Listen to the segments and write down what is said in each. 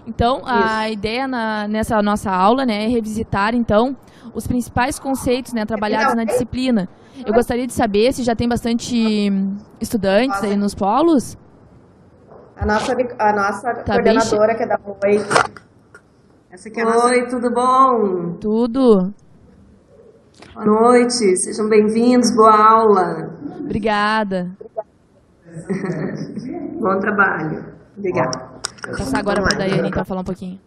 Então, a ideia nessa nossa aula, né, é revisitar, então, os principais conceitos, né, trabalhados na disciplina. Eu gostaria de saber se já tem bastante estudantes aí nos polos. A nossa tá coordenadora, que é da Oi. Essa aqui é a Oi, tudo bom? Tudo. Boa noite, sejam bem-vindos, boa aula. Obrigada. Bom trabalho. Obrigada. Vou passar agora para a Daiane para falar um pouquinho.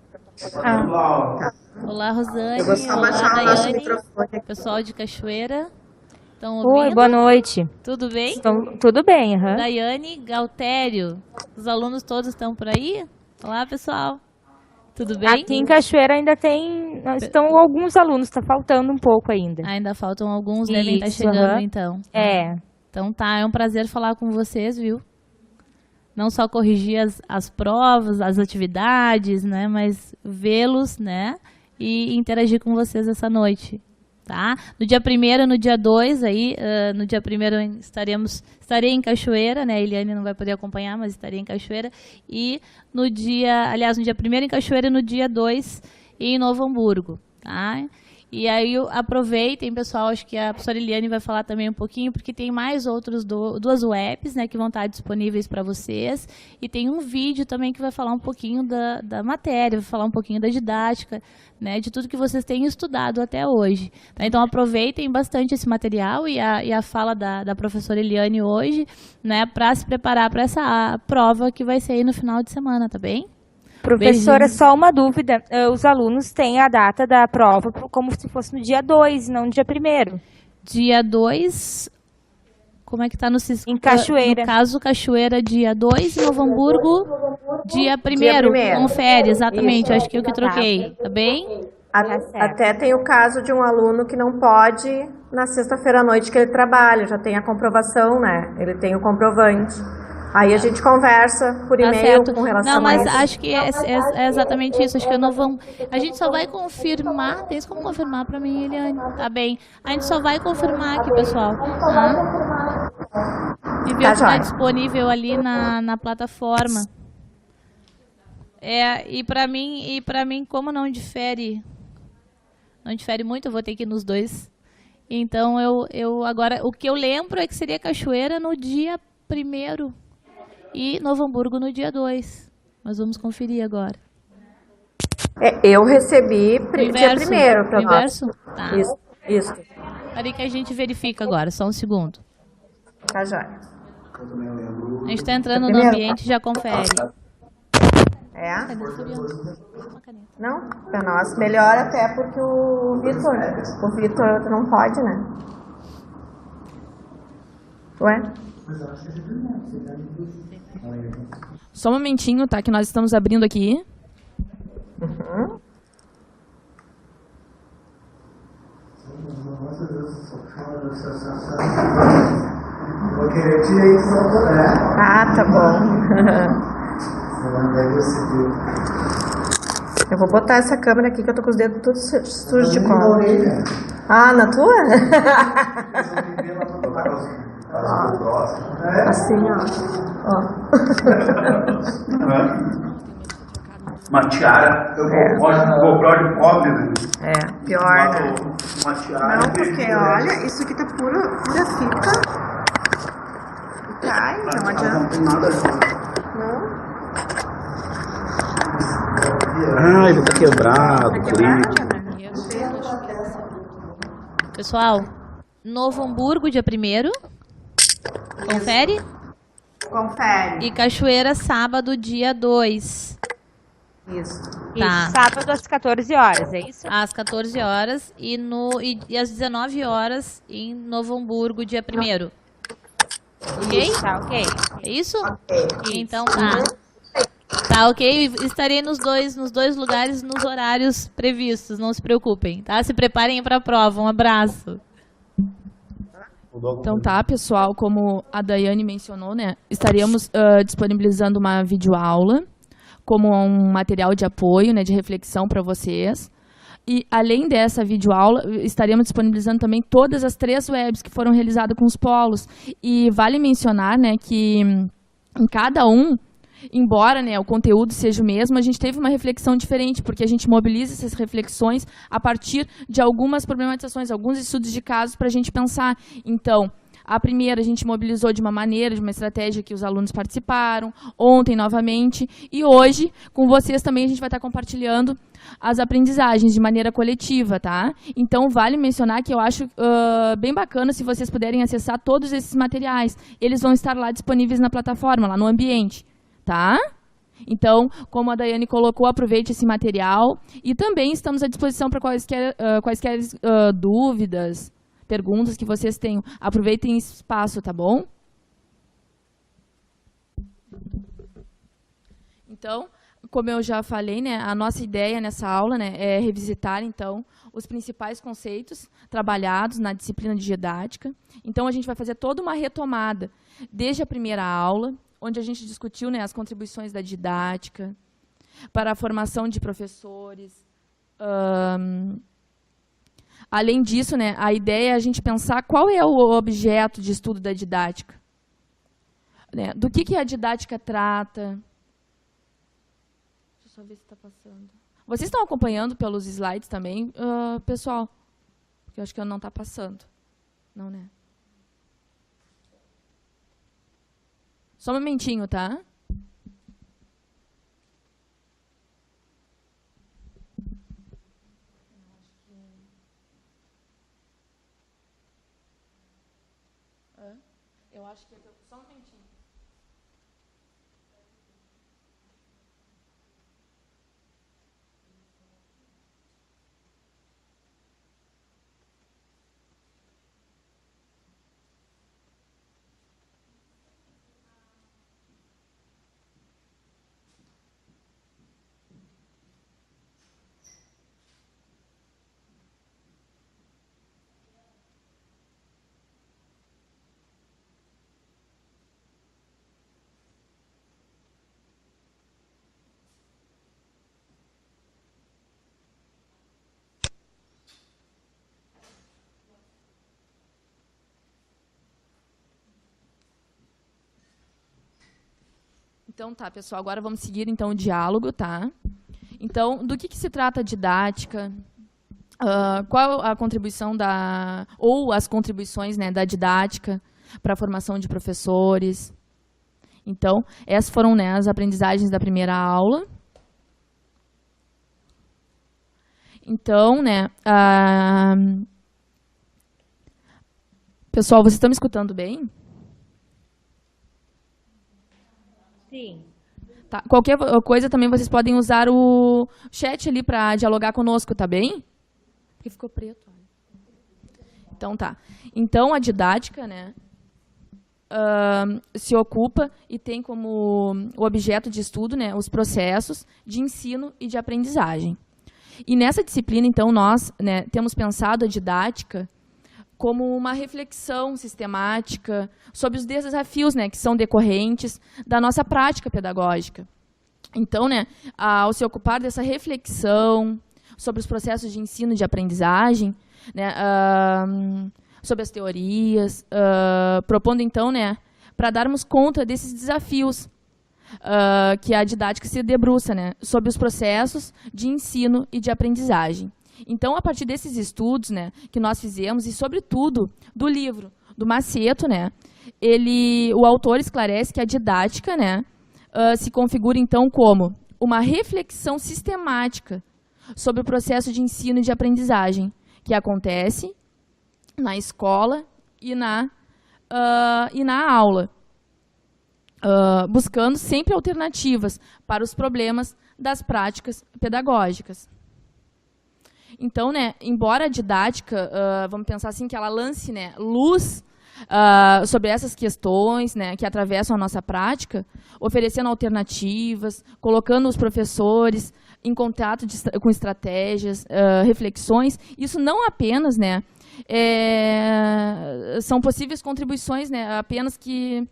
Olá, Rosane. Eu vou só baixar o nosso microfone. Pessoal de Cachoeira. Estão ouvindo? Oi, boa noite. Tudo bem? Tudo bem, aham. Daiane, Galtério. Os alunos todos estão por aí? Olá, pessoal. Tudo bem? Aqui em Cachoeira ainda estão alguns alunos, está faltando um pouco ainda. Ainda faltam alguns, devem estar chegando, então. Então tá, é um prazer falar com vocês, viu? Não só corrigir as provas, as atividades, né, mas vê-los, né, e interagir com vocês essa noite, tá? No dia 1º, no dia 2, aí, no dia 1º estarei em Cachoeira, né, a Eliane não vai poder acompanhar, mas estarei em Cachoeira, e no dia 1º em Cachoeira e no dia 2 em Novo Hamburgo, tá? E aí aproveitem, pessoal, acho que a professora Eliane vai falar também um pouquinho, porque tem mais duas webs, né, que vão estar disponíveis para vocês, e tem um vídeo também que vai falar um pouquinho da matéria, vai falar um pouquinho da didática, né, de tudo que vocês têm estudado até hoje. Tá? Então aproveitem bastante esse material e a fala da professora Eliane hoje, né, para se preparar para essa prova que vai ser aí no final de semana, tá bem? Professora, só uma dúvida. Os alunos têm a data da prova como se fosse no dia 2, não no dia 1º. Dia 2, como é que está no sistema? Em Cachoeira. No caso, Cachoeira, dia 2, Novo Hamburgo, dia 1º. Confere, exatamente, Isso. acho que eu que troquei, tá bem? Até tem o caso de um aluno que não pode na sexta-feira à noite que ele trabalha, já tem a comprovação, né? Ele tem o comprovante. Aí a gente conversa por e-mail com relação a... Não, mas a acho que é exatamente isso. Acho que eu não vou... A gente só vai confirmar... Tem como confirmar para mim, Eliane? Tá bem. A gente só vai confirmar aqui, pessoal. Tá? E ver o que está disponível ali na plataforma. E para mim, como não difere muito, eu vou ter que ir nos dois. Então, eu agora... O que eu lembro é que seria Cachoeira no dia 1º. E Novo Hamburgo no dia 2. Mas vamos conferir agora. Eu recebi dia 1º para nós. Inverso? Tá. Isso. Peraí que a gente verifica agora, só um segundo. Tá, já. A gente está entrando no ambiente e já confere. Não, para nós melhor até porque o Vitor não pode, né? Ué? Só um momentinho, tá? Que nós estamos abrindo aqui. Tá bom. Eu vou botar essa câmera aqui que eu tô com os dedos todos sujos de cola. Na tua? Assim, ó. Uma tiara. GoPro de pobre, né? Pior, né? Uma tiara. Não, porque olha, isso aqui tá pura fita. Cai, não adianta. Não tem nada. Não. Ele tá quebrado. Pessoal, Novo Hamburgo, dia 1º. Confere? Confere. E Cachoeira, sábado, dia 2. Isso. Tá. Sábado às 14 horas, é isso? Às 14 horas e às 19 horas em Novo Hamburgo, dia 1º. Ok? Tá, ok. É isso? Ok. Então tá. Tá, ok? Estarei nos dois lugares, nos horários previstos, não se preocupem, tá? Se preparem para a prova. Um abraço. Então tá, pessoal, como a Daiane mencionou, né, estaríamos disponibilizando uma videoaula como um material de apoio, né, de reflexão para vocês. E, além dessa videoaula, estaremos disponibilizando também todas as 3 webs que foram realizadas com os polos. E vale mencionar, né, que em cada um, embora, né, o conteúdo seja o mesmo, a gente teve uma reflexão diferente, porque a gente mobiliza essas reflexões a partir de algumas problematizações, alguns estudos de casos para a gente pensar. Então, a primeira a gente mobilizou de uma maneira, de uma estratégia que os alunos participaram, ontem novamente, e hoje, com vocês também, a gente vai estar compartilhando as aprendizagens de maneira coletiva, tá? Então, vale mencionar que eu acho bem bacana se vocês puderem acessar todos esses materiais. Eles vão estar lá disponíveis na plataforma, lá no ambiente, tá? Então, como a Daiane colocou, aproveite esse material e também estamos à disposição para quaisquer dúvidas, perguntas que vocês tenham. Aproveitem esse espaço, tá bom? Então, como eu já falei, né, a nossa ideia nessa aula, né, é revisitar, então, os principais conceitos trabalhados na disciplina de didática. Então, a gente vai fazer toda uma retomada desde a primeira aula, onde a gente discutiu, né, as contribuições da didática para a formação de professores. Além disso, né, a ideia é a gente pensar qual é o objeto de estudo da didática. Né, do que a didática trata. Deixa eu só ver se está passando. Vocês estão acompanhando pelos slides também, pessoal? Porque eu acho que não está passando. Não, né? Só um momentinho, tá? Eu acho que... Só um momentinho. Então, tá, pessoal, agora vamos seguir, então, o diálogo, tá? Então, do que se trata a didática? Qual a contribuição ou as contribuições, né, da didática para a formação de professores? Então, essas foram, né, as aprendizagens da primeira aula. Então, né, pessoal, vocês estão me escutando bem? Sim. Tá. Qualquer coisa também vocês podem usar o chat ali para dialogar conosco, tá bem? Porque ficou preto. Então tá. Então a didática, né, se ocupa e tem como objeto de estudo, né, os processos de ensino e de aprendizagem. E nessa disciplina, então, nós, né, temos pensado a didática como uma reflexão sistemática sobre os desafios, né, que são decorrentes da nossa prática pedagógica. Então, né, ao se ocupar dessa reflexão sobre os processos de ensino e de aprendizagem, né, sobre as teorias, propondo, então, né, para darmos conta desses desafios que a didática se debruça, né, sobre os processos de ensino e de aprendizagem. Então, a partir desses estudos, né, que nós fizemos, e sobretudo do livro do Maceto, né, o autor esclarece que a didática, né, se configura, então, como uma reflexão sistemática sobre o processo de ensino e de aprendizagem que acontece na escola e na aula, buscando sempre alternativas para os problemas das práticas pedagógicas. Então, né, embora a didática, vamos pensar assim, que ela lance, né, luz sobre essas questões, né, que atravessam a nossa prática, oferecendo alternativas, colocando os professores em contato com estratégias, reflexões, isso não apenas, né, são possíveis contribuições, né, apenas que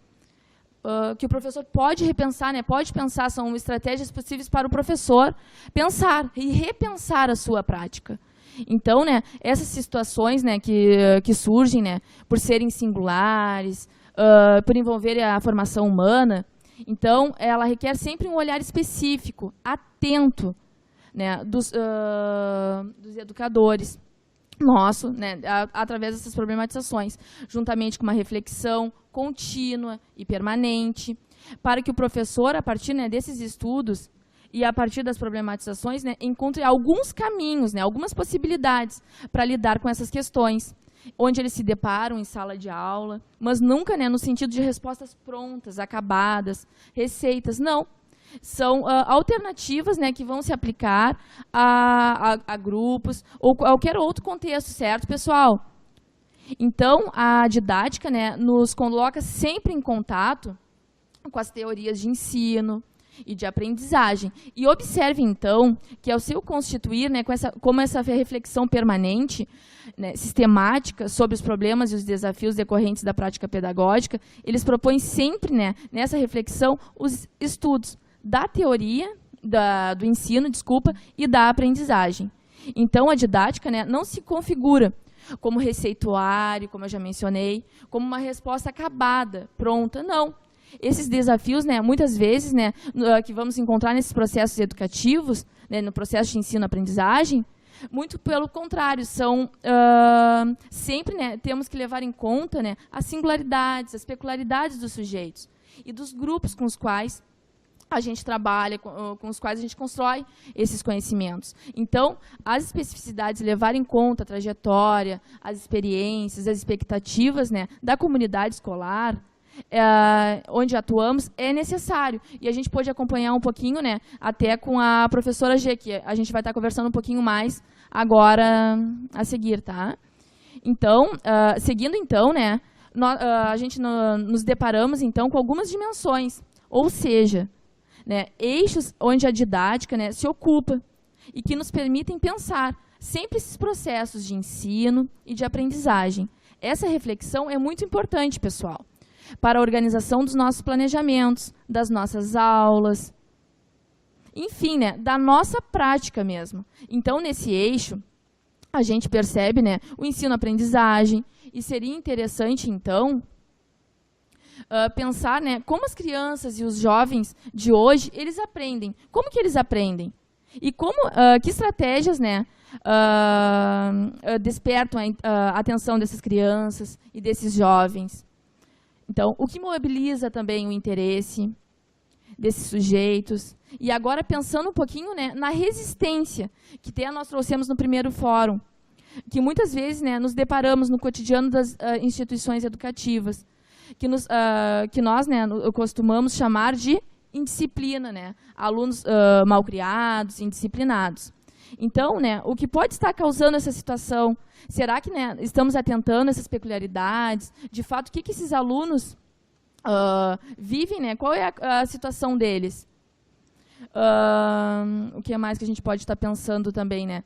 que o professor pode repensar, né? Pode pensar, são estratégias possíveis para o professor pensar e repensar a sua prática. Então, né, essas situações, né, que surgem, né, por serem singulares, por envolverem a formação humana, então, ela requer sempre um olhar específico, atento, né, dos educadores nosso, né, através dessas problematizações, juntamente com uma reflexão contínua e permanente, para que o professor, a partir, né, desses estudos e a partir das problematizações, né, encontre alguns caminhos, né, algumas possibilidades para lidar com essas questões, onde eles se deparam em sala de aula, mas nunca, né, no sentido de respostas prontas, acabadas, receitas, não. São alternativas, né, que vão se aplicar a grupos ou qualquer outro contexto, certo, pessoal? Então, a didática, né, nos coloca sempre em contato com as teorias de ensino e de aprendizagem. E observe, então, que ao se constituir, né, como essa reflexão permanente, né, sistemática sobre os problemas e os desafios decorrentes da prática pedagógica, eles propõem sempre, né, nessa reflexão os estudos da teoria, do ensino, e da aprendizagem. Então, a didática, né, não se configura como receituário, como eu já mencionei, como uma resposta acabada, pronta, não. Esses desafios, né, muitas vezes, né, que vamos encontrar nesses processos educativos, né, no processo de ensino-aprendizagem, muito pelo contrário, são sempre, né, temos que levar em conta, né, as singularidades, as peculiaridades dos sujeitos e dos grupos com os quais a gente trabalha, com os quais a gente constrói esses conhecimentos. Então, as especificidades, levar em conta a trajetória, as experiências, as expectativas, né, da comunidade escolar, onde atuamos, é necessário. E a gente pode acompanhar um pouquinho, né, até com a professora G, que a gente vai estar conversando um pouquinho mais agora a seguir, tá? Então, seguindo então, né, a gente nos deparamos então com algumas dimensões, ou seja, né, eixos onde a didática, né, se ocupa e que nos permitem pensar sempre esses processos de ensino e de aprendizagem. Essa reflexão é muito importante, pessoal, para a organização dos nossos planejamentos, das nossas aulas, enfim, né, da nossa prática mesmo. Então, nesse eixo, a gente percebe, né, o ensino-aprendizagem, e seria interessante, então, pensar, né, como as crianças e os jovens de hoje, eles aprendem. Como que eles aprendem? E como, que estratégias, né, despertam a atenção dessas crianças e desses jovens? Então, o que mobiliza também o interesse desses sujeitos? E agora, pensando um pouquinho, né, na resistência, que até nós trouxemos no primeiro fórum, que muitas vezes, né, nos deparamos no cotidiano das instituições educativas, que nós, né, costumamos chamar de indisciplina, né, alunos malcriados, indisciplinados. Então, né, o que pode estar causando essa situação? Será que, né, estamos atentando a essas peculiaridades? De fato, o que esses alunos vivem, né? Qual é a situação deles? O que mais que a gente pode estar pensando também, né?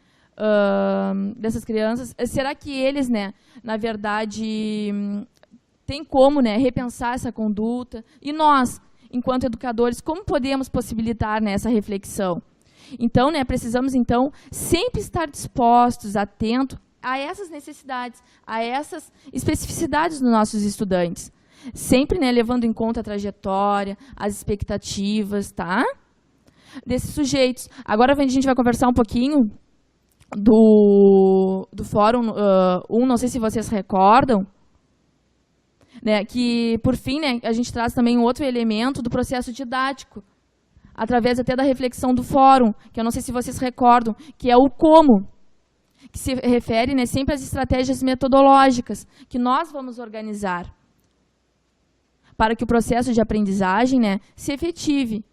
Dessas crianças? Será que eles, né, na verdade, têm como, né, repensar essa conduta? E nós, enquanto educadores, como podemos possibilitar, né, essa reflexão? Então, né, precisamos, então, sempre estar dispostos, atentos a essas necessidades, a essas especificidades dos nossos estudantes. Sempre, né, levando em conta a trajetória, as expectativas, tá? Desses sujeitos. Agora a gente vai conversar um pouquinho do Fórum 1, não sei se vocês recordam, né, que, por fim, né, a gente traz também um outro elemento do processo didático, através até da reflexão do fórum, que eu não sei se vocês recordam, que é o como, que se refere, né, sempre às estratégias metodológicas que nós vamos organizar para que o processo de aprendizagem, né, se efetive.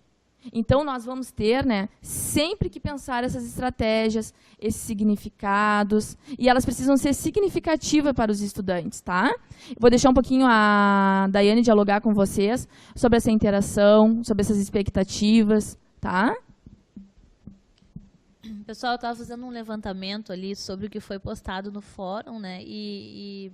Então, nós vamos ter, né, sempre que pensar essas estratégias, esses significados, e elas precisam ser significativas para os estudantes, tá? Vou deixar um pouquinho a Daiane dialogar com vocês sobre essa interação, sobre essas expectativas, tá? Pessoal, eu estava fazendo um levantamento ali sobre o que foi postado no fórum, né, e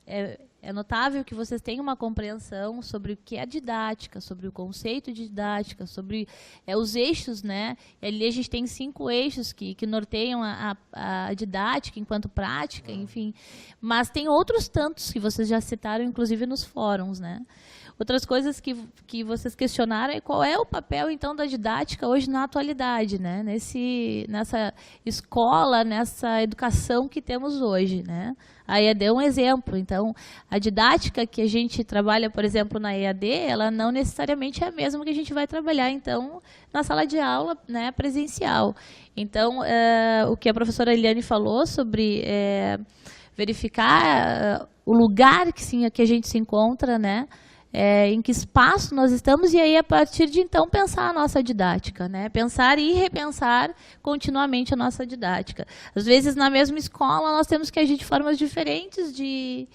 é é notável que vocês têm uma compreensão sobre o que é didática, sobre o conceito de didática, sobre os eixos, né? E ali a gente tem 5 eixos que norteiam a didática enquanto prática, enfim. Mas tem outros tantos que vocês já citaram, inclusive nos fóruns, né? Outras coisas que vocês questionaram é qual é o papel, então, da didática hoje na atualidade, né? Nessa escola, nessa educação que temos hoje, né? A EAD é um exemplo. Então, a didática que a gente trabalha, por exemplo, na EAD, ela não necessariamente é a mesma que a gente vai trabalhar, então, na sala de aula, né, presencial. Então, o que a professora Eliane falou sobre verificar o lugar que a gente se encontra, né? Em que espaço nós estamos, e aí, a partir de então, pensar a nossa didática, né? Pensar e repensar continuamente a nossa didática. Às vezes, na mesma escola, nós temos que agir de formas diferentes, de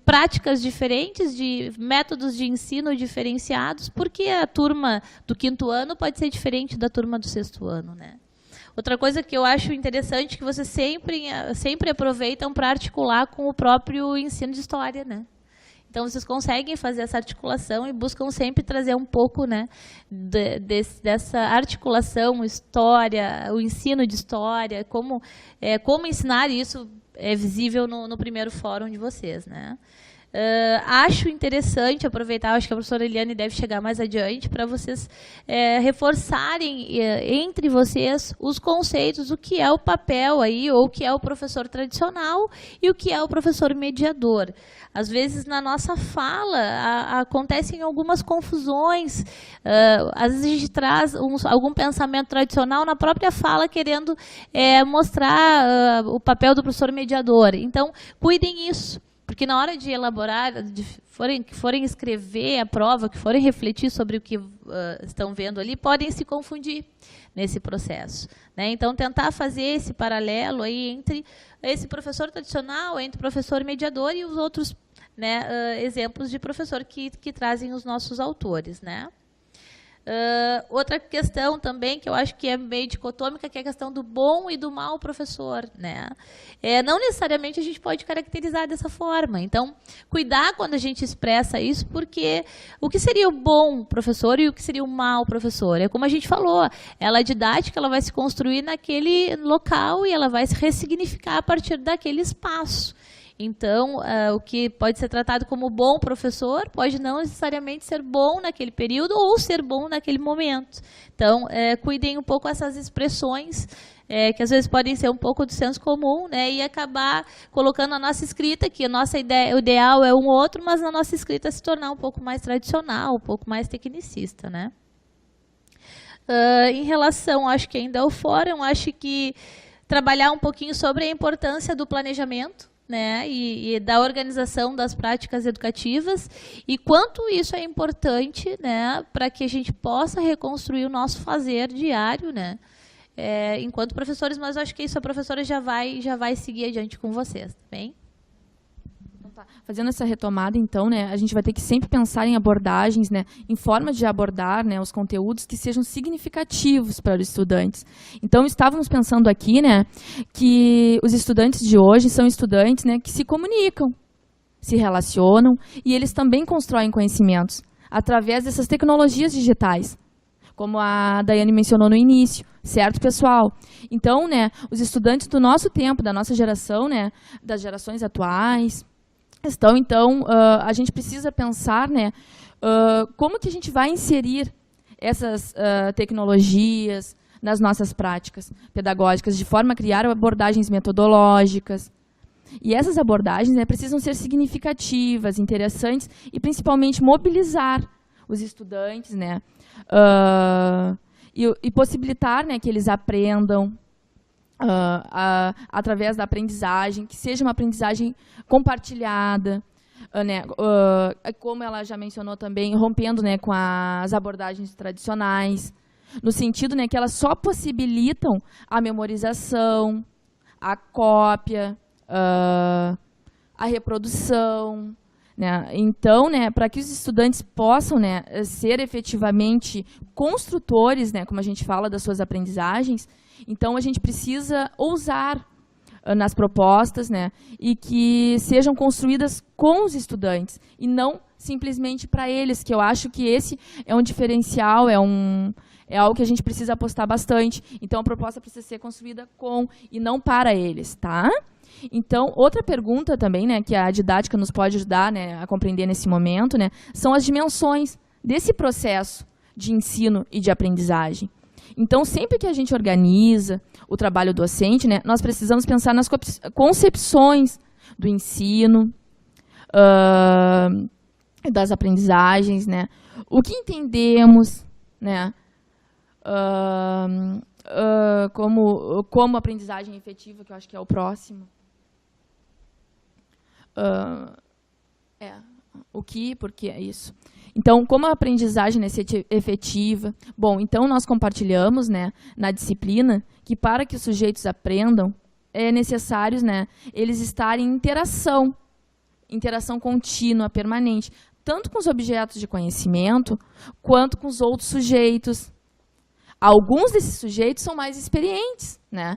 práticas diferentes, de métodos de ensino diferenciados, porque a turma do 5º ano pode ser diferente da turma do 6º ano, né? Outra coisa que eu acho interessante, que vocês sempre aproveitam para articular com o próprio ensino de história, né? Então, vocês conseguem fazer essa articulação e buscam sempre trazer um pouco, né, dessa articulação, história, o ensino de história, como ensinar isso é visível no primeiro fórum de vocês, né? Acho interessante aproveitar, acho que a professora Eliane deve chegar mais adiante, para vocês reforçarem entre vocês os conceitos, o que é o papel aí, ou o que é o professor tradicional e o que é o professor mediador. Às vezes, na nossa fala, acontecem algumas confusões, às vezes a gente traz algum pensamento tradicional na própria fala, querendo mostrar o papel do professor mediador. Então, cuidem isso. Porque na hora de elaborar, que forem escrever a prova, que forem refletir sobre o que estão vendo ali, podem se confundir nesse processo, né? Então, tentar fazer esse paralelo aí entre esse professor tradicional, entre o professor mediador e os outros, né, exemplos de professor que trazem os nossos autores, né? Outra questão também, que eu acho que é meio dicotômica, que é a questão do bom e do mau professor, né? Não necessariamente a gente pode caracterizar dessa forma. Então, cuidar quando a gente expressa isso, porque o que seria o bom professor e o que seria o mau professor? É como a gente falou, a didática ela vai se construir naquele local e ela vai se ressignificar a partir daquele espaço. Então, o que pode ser tratado como bom professor pode não necessariamente ser bom naquele período ou ser bom naquele momento. Então, cuidem um pouco essas expressões, que às vezes podem ser um pouco do senso comum, né, e acabar colocando a nossa escrita, que a nossa ideia, o ideal é um outro, mas na nossa escrita se tornar um pouco mais tradicional, um pouco mais tecnicista, né? Em relação, acho que ainda ao fórum, acho que trabalhar um pouquinho sobre a importância do planejamento, né, e da organização das práticas educativas, e quanto isso é importante, né, para que a gente possa reconstruir o nosso fazer diário, né, enquanto professores, mas acho que isso a professora já vai seguir adiante com vocês, tá bem? Fazendo essa retomada, então, né, a gente vai ter que sempre pensar em abordagens, né, em formas de abordar, né, os conteúdos que sejam significativos para os estudantes. Então, estávamos pensando aqui, né, que os estudantes de hoje são estudantes, né, que se comunicam, se relacionam, e eles também constroem conhecimentos através dessas tecnologias digitais, como a Daiane mencionou no início, certo, pessoal? Então, né, os estudantes do nosso tempo, da nossa geração, né, das gerações atuais, então, a gente precisa pensar, né, como que a gente vai inserir essas tecnologias nas nossas práticas pedagógicas, de forma a criar abordagens metodológicas. E essas abordagens, né, precisam ser significativas, interessantes e, principalmente, mobilizar os estudantes, né, e possibilitar, né, que eles aprendam, através da aprendizagem, que seja uma aprendizagem compartilhada, né, como ela já mencionou também, rompendo, né, com as abordagens tradicionais, no sentido, né, que elas só possibilitam a memorização, a cópia, a reprodução, né? Então, né, para que os estudantes possam, né, ser efetivamente construtores, né, como a gente fala, das suas aprendizagens, então a gente precisa ousar nas propostas, né, e que sejam construídas com os estudantes e não simplesmente para eles, que eu acho que esse é um diferencial, é algo que a gente precisa apostar bastante. Então, a proposta precisa ser construída com e não para eles, tá? Então, outra pergunta também, né, que a didática nos pode ajudar, né, a compreender nesse momento, né, são as dimensões desse processo de ensino e de aprendizagem. Então, sempre que a gente organiza o trabalho docente, né, nós precisamos pensar nas concepções do ensino, das aprendizagens, né, o que entendemos, né, como aprendizagem efetiva, que eu acho que é o próximo. O que, porque é isso. Então, como a aprendizagem é efetiva? Bom, então nós compartilhamos, né, na disciplina que para que os sujeitos aprendam, é necessário, né, eles estarem em interação contínua, permanente, tanto com os objetos de conhecimento, quanto com os outros sujeitos. Alguns desses sujeitos são mais experientes, né?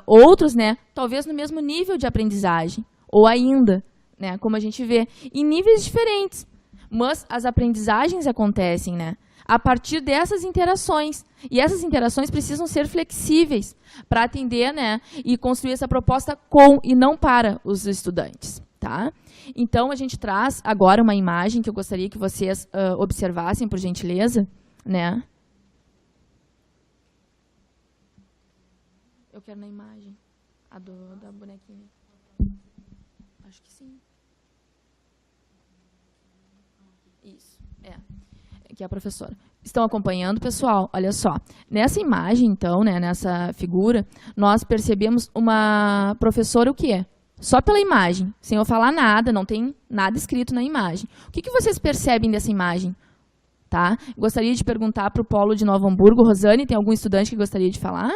Outros, né, talvez no mesmo nível de aprendizagem, ou ainda, né, como a gente vê, em níveis diferentes. Mas as aprendizagens acontecem, né, a partir dessas interações. E essas interações precisam ser flexíveis para atender, né, e construir essa proposta com e não para os estudantes. Tá? Então, a gente traz agora uma imagem que eu gostaria que vocês observassem, por gentileza, né? Eu quero na imagem, a da bonequinha. Acho que sim. Isso, que é a professora. Estão acompanhando, pessoal? Olha só. Nessa imagem, então, né, nessa figura, nós percebemos uma professora o quê? Só pela imagem, sem eu falar nada, não tem nada escrito na imagem. O que vocês percebem dessa imagem? Tá? Gostaria de perguntar para o Polo de Novo Hamburgo. Rosane, tem algum estudante que gostaria de falar?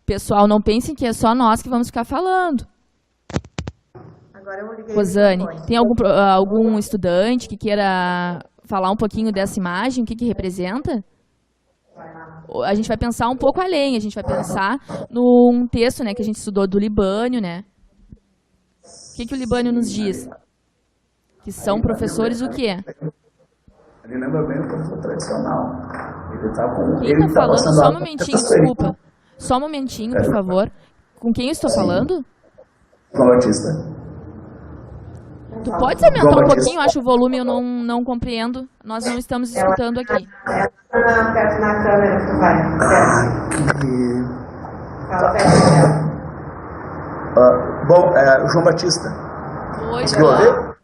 Pessoal, não pensem que é só nós que vamos ficar falando. Agora eu liguei. Rosane, tem algum estudante que queira falar um pouquinho dessa imagem? O que representa? A gente vai pensar um pouco além, a gente vai pensar num texto, né, que a gente estudou do Libânio, né? O que o Libânio nos diz? Que são professores o quê? Ele lembra bem o professor tradicional. Quem está falando? Só um momentinho, desculpa. Só um momentinho, por favor. Com quem eu estou falando? João Batista. Tu pode aumentar um pouquinho? Eu acho o volume, eu não compreendo. Nós não estamos escutando aqui. Perto na câmera, tu vai. Fala perto dela. Bom, João Batista. Oi, João.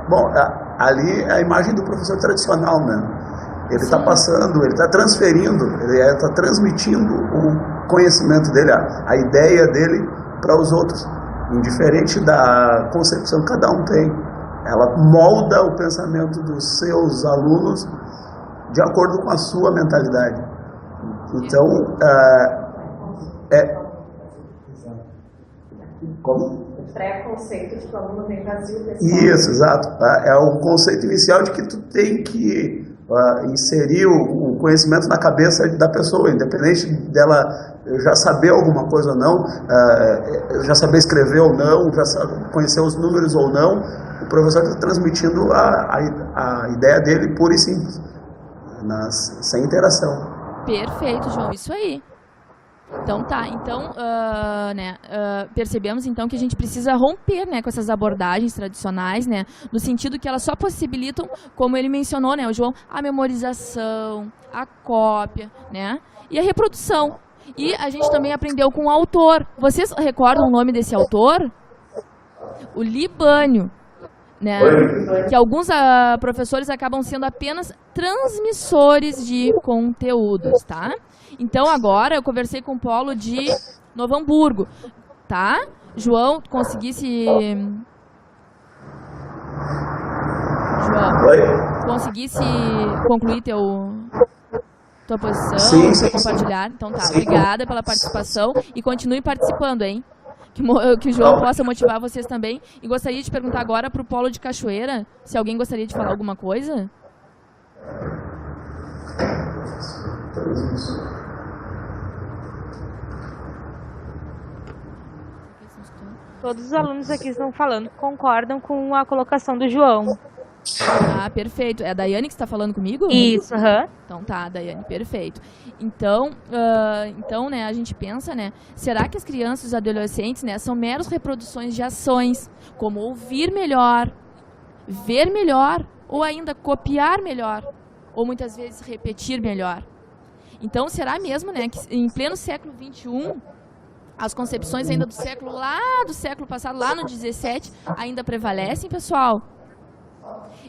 Bom, ali é a imagem do professor tradicional, né? Ele está passando, ele está transferindo, ele está transmitindo o conhecimento dele, a ideia dele para os outros. Indiferente da concepção que cada um tem. Ela molda o pensamento dos seus alunos de acordo com a sua mentalidade. Então, como? O pré-conceito de que o aluno tem vazio pessoal. Isso, exato. É o conceito inicial de que tu tem que inserir o conhecimento na cabeça da pessoa, independente dela já saber alguma coisa ou não, já saber escrever ou não, já conhecer os números ou não, o professor está transmitindo a ideia dele pura e simples, sem interação. Perfeito, João, isso aí. Então tá, percebemos então que a gente precisa romper, né, com essas abordagens tradicionais, né, no sentido que elas só possibilitam, como ele mencionou, né, o João, a memorização, a cópia, né, e a reprodução. E a gente também aprendeu com o autor. Vocês recordam o nome desse autor? O Libânio, né, que alguns professores acabam sendo apenas transmissores de conteúdos, tá? Então, agora, eu conversei com o Polo de Novo Hamburgo, tá? João, conseguisse concluir tua posição, sim, compartilhar? Então tá, obrigada pela participação e continue participando, hein? Que o João possa motivar vocês também. E gostaria de perguntar agora para o Polo de Cachoeira, se alguém gostaria de falar alguma coisa. Todos os alunos aqui estão falando que concordam com a colocação do João. Ah, perfeito. É a Daiane que está falando comigo? Isso, aham. Então tá, Daiane, perfeito. Então, né, a gente pensa, né, será que as crianças e os adolescentes, né, são meros reproduções de ações, como ouvir melhor, ver melhor, ou ainda copiar melhor, ou muitas vezes repetir melhor? Então, será mesmo, né, que em pleno século XXI, as concepções ainda do século passado, lá no 17, ainda prevalecem, pessoal?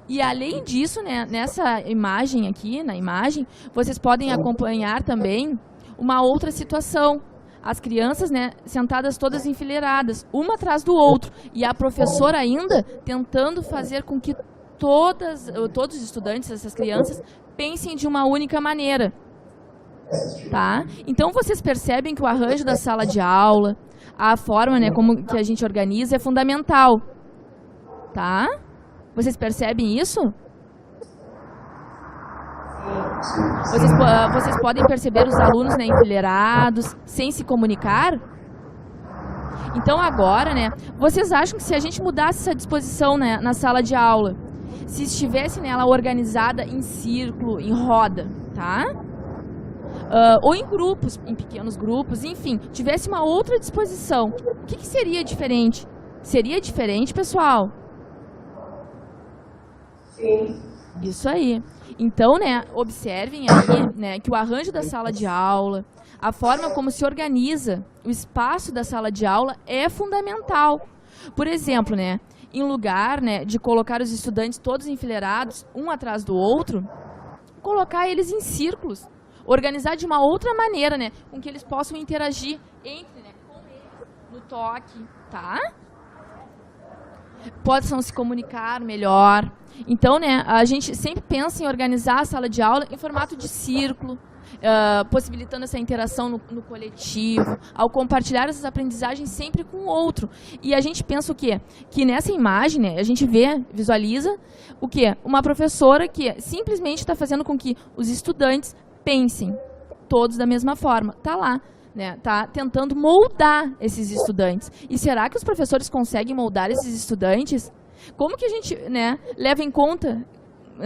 E além disso, né, nessa imagem aqui, na imagem, vocês podem acompanhar também uma outra situação. As crianças, né, sentadas todas enfileiradas, uma atrás do outro, e a professora ainda tentando fazer com que todos os estudantes, essas crianças, pensem de uma única maneira. Tá? Então vocês percebem que o arranjo da sala de aula, a forma, né, como que a gente organiza é fundamental. Tá? Vocês percebem isso? Vocês podem perceber os alunos, né, enfileirados, sem se comunicar? Então agora, né, vocês acham que se a gente mudasse essa disposição, né, na sala de aula, se estivesse nela organizada em círculo, em roda, tá? Ou em grupos, em pequenos grupos, enfim, tivesse uma outra disposição, o que seria diferente? Seria diferente, pessoal? Sim. Isso aí. Então, né, observem aí, né, que o arranjo da sala de aula, a forma como se organiza o espaço da sala de aula é fundamental. Por exemplo, né, em lugar, né, de colocar os estudantes todos enfileirados, um atrás do outro, colocar eles em círculos. Organizar de uma outra maneira, né, com que eles possam interagir entre, né, com eles, no toque, tá? Possam se comunicar melhor. Então, né, a gente sempre pensa em organizar a sala de aula em formato de círculo, possibilitando essa interação no coletivo, ao compartilhar essas aprendizagens sempre com o outro. E a gente pensa o quê? Que nessa imagem, né, a gente visualiza o quê? Uma professora que simplesmente está fazendo com que os estudantes pensem todos da mesma forma. Tá lá, né? Tá tentando moldar esses estudantes. E será que os professores conseguem moldar esses estudantes? Como que a gente, né, leva em conta,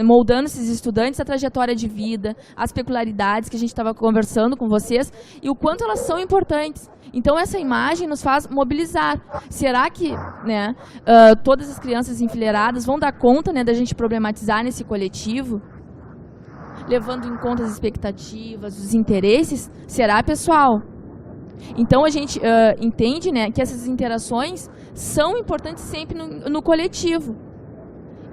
moldando esses estudantes, a trajetória de vida, as peculiaridades que a gente estava conversando com vocês e o quanto elas são importantes? Então essa imagem nos faz mobilizar. Será que, né, todas as crianças enfileiradas vão dar conta, né, da gente problematizar nesse coletivo? Levando em conta as expectativas, os interesses? Será, pessoal? Então a gente entende, né, que essas interações são importantes sempre no coletivo.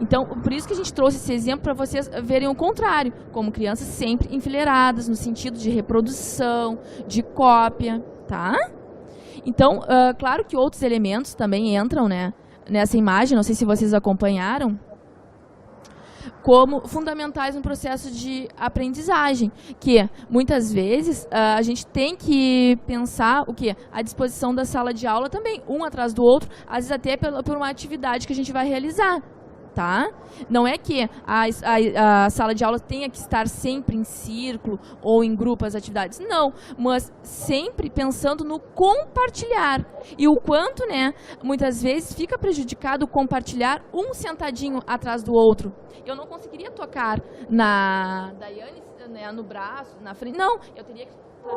Então, por isso que a gente trouxe esse exemplo para vocês verem o contrário, como crianças sempre enfileiradas, no sentido de reprodução, de cópia, tá? Então, claro que outros elementos também entram, né, nessa imagem, não sei se vocês acompanharam, como fundamentais no processo de aprendizagem, que muitas vezes a gente tem que pensar o quê? A disposição da sala de aula também, um atrás do outro, às vezes até por uma atividade que a gente vai realizar. Tá? Não é que a sala de aula tenha que estar sempre em círculo ou em grupo as atividades, não, mas sempre pensando no compartilhar e o quanto, né, muitas vezes fica prejudicado o compartilhar um sentadinho atrás do outro. Eu não conseguiria tocar na Daiane, né, no braço, na frente, não, eu teria que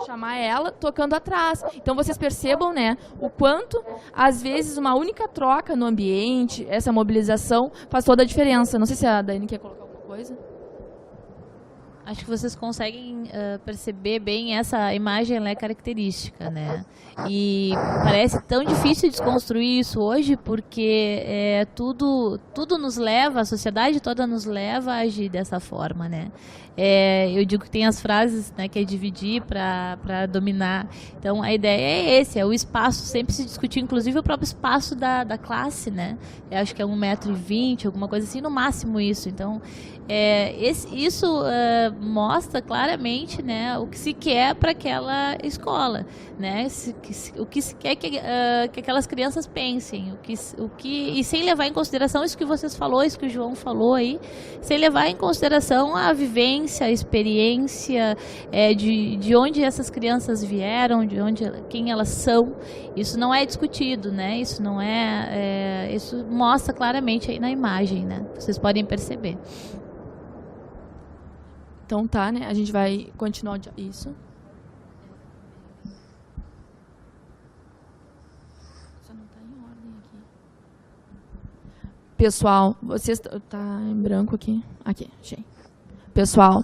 chamar ela tocando atrás. Então vocês percebam, né, o quanto às vezes uma única troca no ambiente, essa mobilização faz toda a diferença. Não sei se a Daiane quer colocar alguma coisa. Acho que vocês conseguem perceber bem essa imagem, ela é característica, né? E parece tão difícil desconstruir isso hoje, porque tudo nos leva, a sociedade toda nos leva a agir dessa forma, né? Eu digo que tem as frases, né, que é dividir para dominar. Então a ideia é o espaço, sempre se discutir, inclusive o próprio espaço da classe, né? Eu acho que é 1,20 m, alguma coisa assim, no máximo isso. Então isso mostra claramente, né, o que se quer para aquela escola, né, o que se quer que aquelas crianças pensem, e sem levar em consideração isso que vocês falou, isso que o João falou aí, sem levar em consideração a vivência, a experiência, de onde essas crianças vieram, quem elas são. Isso não é discutido, né? Isso não isso mostra claramente aí na imagem, né? Vocês podem perceber. Então tá, né? A gente vai continuar isso. Só não tá em ordem aqui. Pessoal, vocês... Tá em branco aqui. Aqui, achei. Pessoal,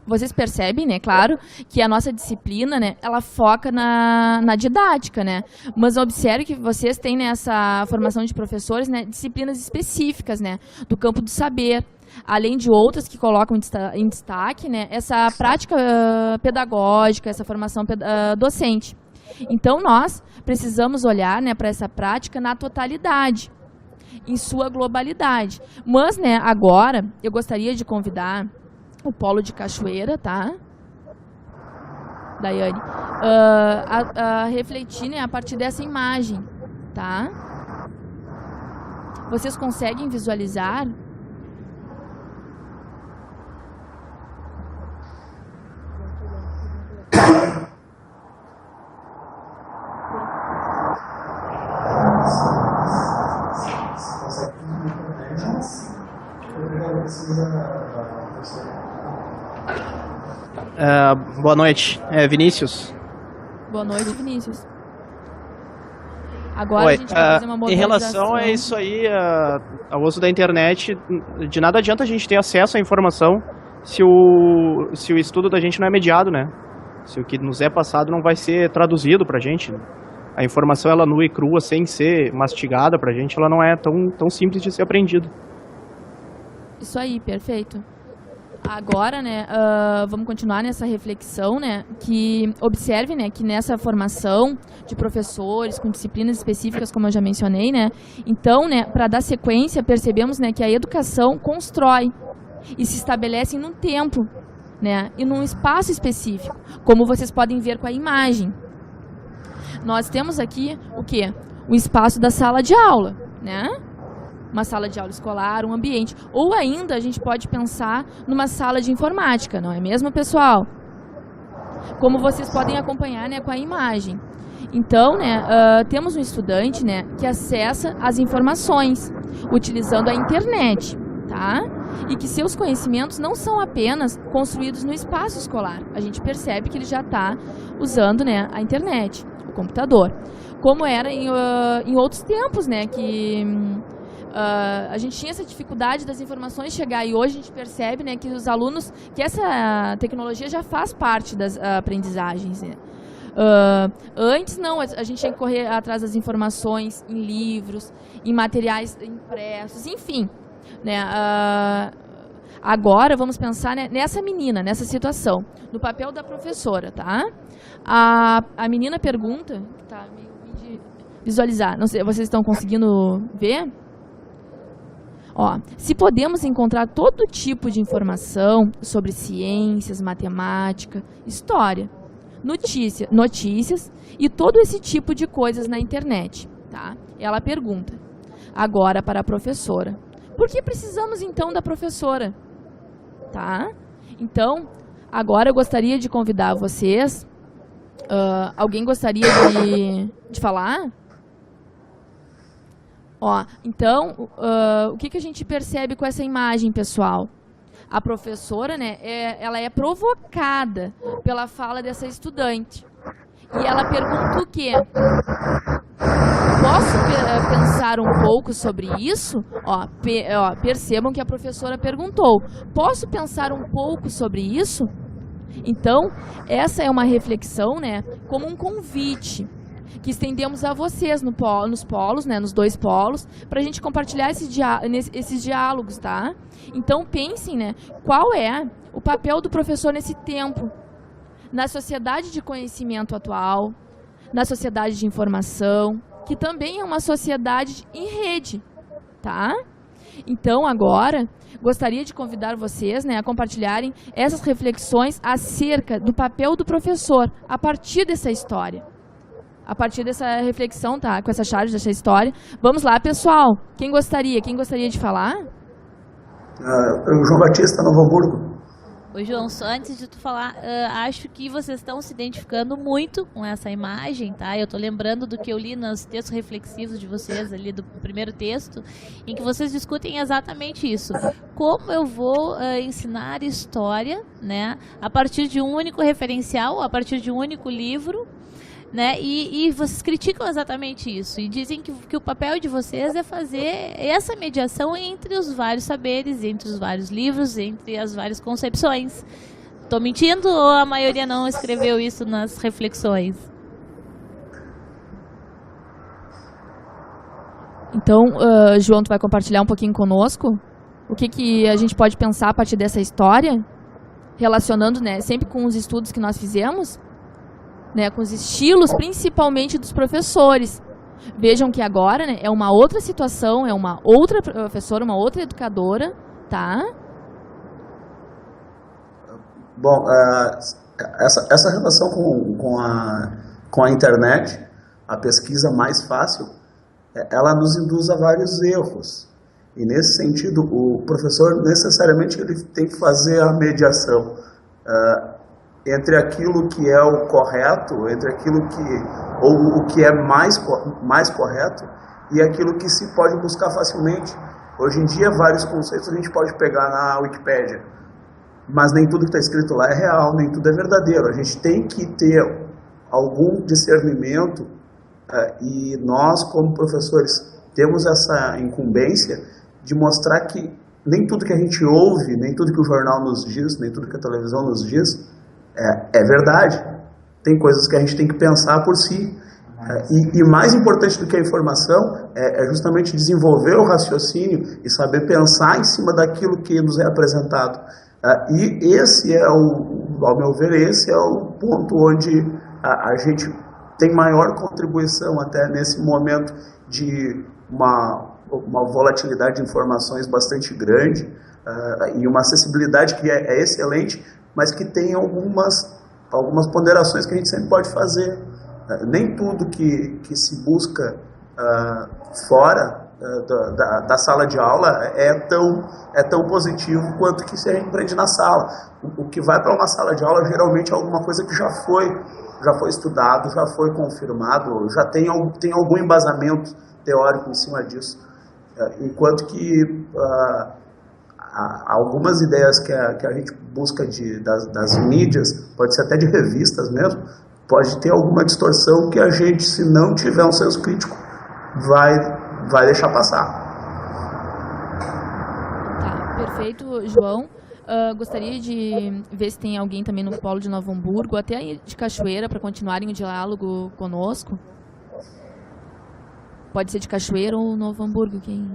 vocês percebem, né, claro, que a nossa disciplina, né, ela foca na didática, né, mas observe que vocês têm nessa formação de professores, né, disciplinas específicas, né, do campo do saber, além de outras que colocam em destaque, né, essa prática pedagógica, essa formação docente. Então, nós precisamos olhar, né, para essa prática na totalidade, em sua globalidade. Mas, né, agora, eu gostaria de convidar o Polo de Cachoeira, tá? Daiane, a refletir, né, a partir dessa imagem, tá? Vocês conseguem visualizar? Boa noite, Vinícius. Boa noite, Vinícius. Agora Oi, a gente vai fazer uma em modernização. relação a isso aí, ao uso da internet, de nada adianta a gente ter acesso à informação se o estudo da gente não é mediado, né? Se o que nos é passado não vai ser traduzido pra gente. A informação, ela nua e crua, sem ser mastigada pra gente, ela não é tão simples de ser aprendida. Isso aí, perfeito. Agora, né, vamos continuar nessa reflexão, né, que observe, né, que nessa formação de professores com disciplinas específicas, como eu já mencionei, né, então, né, para dar sequência, percebemos, né, que a educação constrói e se estabelece num tempo, né, e num espaço específico, como vocês podem ver com a imagem. Nós temos aqui o quê? O espaço da sala de aula, né? Uma sala de aula escolar, um ambiente. Ou ainda a gente pode pensar numa sala de informática, não é mesmo, pessoal? Como vocês podem acompanhar, né, com a imagem. Então, né, temos um estudante, né, que acessa as informações utilizando a internet, tá? E que seus conhecimentos não são apenas construídos no espaço escolar. A gente percebe que ele já está usando, né, a internet, o computador. Como era em outros tempos, né, que... a gente tinha essa dificuldade das informações chegar e hoje a gente percebe, né, que os alunos, que essa tecnologia já faz parte das aprendizagens, né? Antes não, a gente tinha que correr atrás das informações em livros, em materiais impressos, enfim, né? Agora vamos pensar, né, nessa menina, nessa situação, no papel da professora, tá? A menina pergunta, tá, meio de visualizar, não sei, vocês estão conseguindo ver? Ó, se podemos encontrar todo tipo de informação sobre ciências, matemática, história, notícias e todo esse tipo de coisas na internet, tá? Ela pergunta, agora para a professora, por que precisamos então da professora? Tá? Então, agora eu gostaria de convidar vocês, alguém gostaria de falar? Ó, então, o que a gente percebe com essa imagem, pessoal? A professora, né, ela é provocada pela fala dessa estudante. E ela pergunta o quê? Posso pensar um pouco sobre isso? Ó, percebam que a professora perguntou. Posso pensar um pouco sobre isso? Então, essa é uma reflexão, né, como um convite que estendemos a vocês nos polos, né, nos dois polos, para a gente compartilhar esses diálogos, tá? Então pensem, né, qual é o papel do professor nesse tempo, na sociedade de conhecimento atual, na sociedade de informação, que também é uma sociedade em rede, tá? Então, agora, gostaria de convidar vocês, né, a compartilharem essas reflexões acerca do papel do professor a partir dessa história. A partir dessa reflexão, tá? Com essa charge dessa história. Vamos lá, pessoal. Quem gostaria de falar? O João Batista, Novo Hamburgo. Ô, João, só antes de tu falar, acho que vocês estão se identificando muito com essa imagem, tá? Eu tô lembrando do que eu li nos textos reflexivos de vocês ali do primeiro texto, em que vocês discutem exatamente isso. Como eu vou ensinar história, né? A partir de um único referencial, a partir de um único livro, né? E vocês criticam exatamente isso e dizem que o papel de vocês é fazer essa mediação entre os vários saberes, entre os vários livros, entre as várias concepções. Estou mentindo ou a maioria não escreveu isso nas reflexões? Então, João, tu vai compartilhar um pouquinho conosco o que a gente pode pensar a partir dessa história, relacionando, né, sempre com os estudos que nós fizemos, né, com os estilos, principalmente dos professores. Vejam que agora, né, é uma outra situação, é uma outra professora, uma outra educadora, tá? Bom, essa relação com a internet, a pesquisa mais fácil, ela nos induz a vários erros. E nesse sentido, o professor necessariamente ele tem que fazer a mediação entre aquilo que é o correto, entre aquilo ou o que é mais correto e aquilo que se pode buscar facilmente. Hoje em dia, vários conceitos a gente pode pegar na Wikipédia, mas nem tudo que está escrito lá é real, nem tudo é verdadeiro. A gente tem que ter algum discernimento e nós, como professores, temos essa incumbência de mostrar que nem tudo que a gente ouve, nem tudo que o jornal nos diz, nem tudo que a televisão nos diz, é verdade. Tem coisas que a gente tem que pensar por si. E mais importante do que a informação é justamente desenvolver o raciocínio e saber pensar em cima daquilo que nos é apresentado. E esse ao meu ver, esse é o ponto onde a gente tem maior contribuição até nesse momento de uma volatilidade de informações bastante grande e uma acessibilidade que é excelente, mas que tem algumas ponderações que a gente sempre pode fazer. Nem tudo que se busca fora da sala de aula é tão positivo quanto que se a gente aprende na sala. O que vai para uma sala de aula geralmente é alguma coisa que já foi estudado, já foi confirmado, já tem algum embasamento teórico em cima disso. Enquanto que algumas ideias que a gente busca das mídias, pode ser até de revistas mesmo, pode ter alguma distorção que a gente, se não tiver um senso crítico, vai deixar passar. Tá, perfeito, João. Gostaria de ver se tem alguém também no Polo de Novo Hamburgo, até de Cachoeira, para continuarem o diálogo conosco. Pode ser de Cachoeira ou Novo Hamburgo, quem...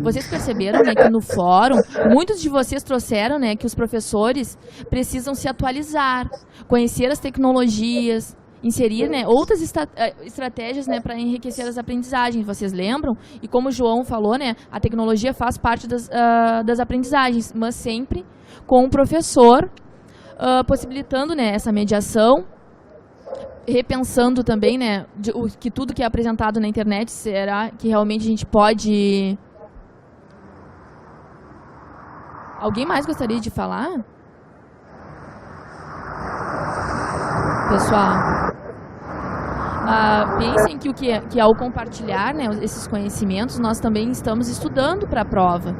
Vocês perceberam, né, que no fórum, muitos de vocês trouxeram, né, que os professores precisam se atualizar, conhecer as tecnologias, inserir, né, outras estratégias, né, para enriquecer as aprendizagens. Vocês lembram? E como o João falou, né, a tecnologia faz parte das aprendizagens, mas sempre com o professor possibilitando, né, essa mediação, repensando também, né, que tudo que é apresentado na internet, será que realmente a gente pode... Alguém mais gostaria de falar? Pessoal, pensem que ao compartilhar, né, esses conhecimentos, nós também estamos estudando para a prova.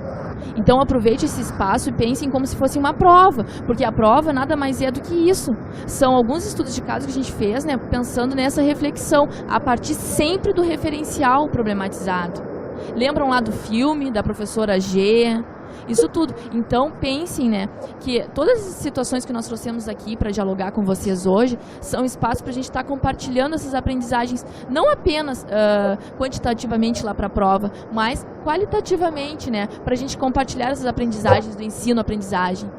Então aproveite esse espaço e pensem como se fosse uma prova, porque a prova nada mais é do que isso. São alguns estudos de caso que a gente fez, né, pensando nessa reflexão, a partir sempre do referencial problematizado. Lembram lá do filme, da professora G? Isso tudo. Então pensem, né, que todas as situações que nós trouxemos aqui para dialogar com vocês hoje são espaços para a gente estar compartilhando essas aprendizagens, não apenas quantitativamente lá para a prova, mas qualitativamente, né, para a gente compartilhar essas aprendizagens do ensino-aprendizagem.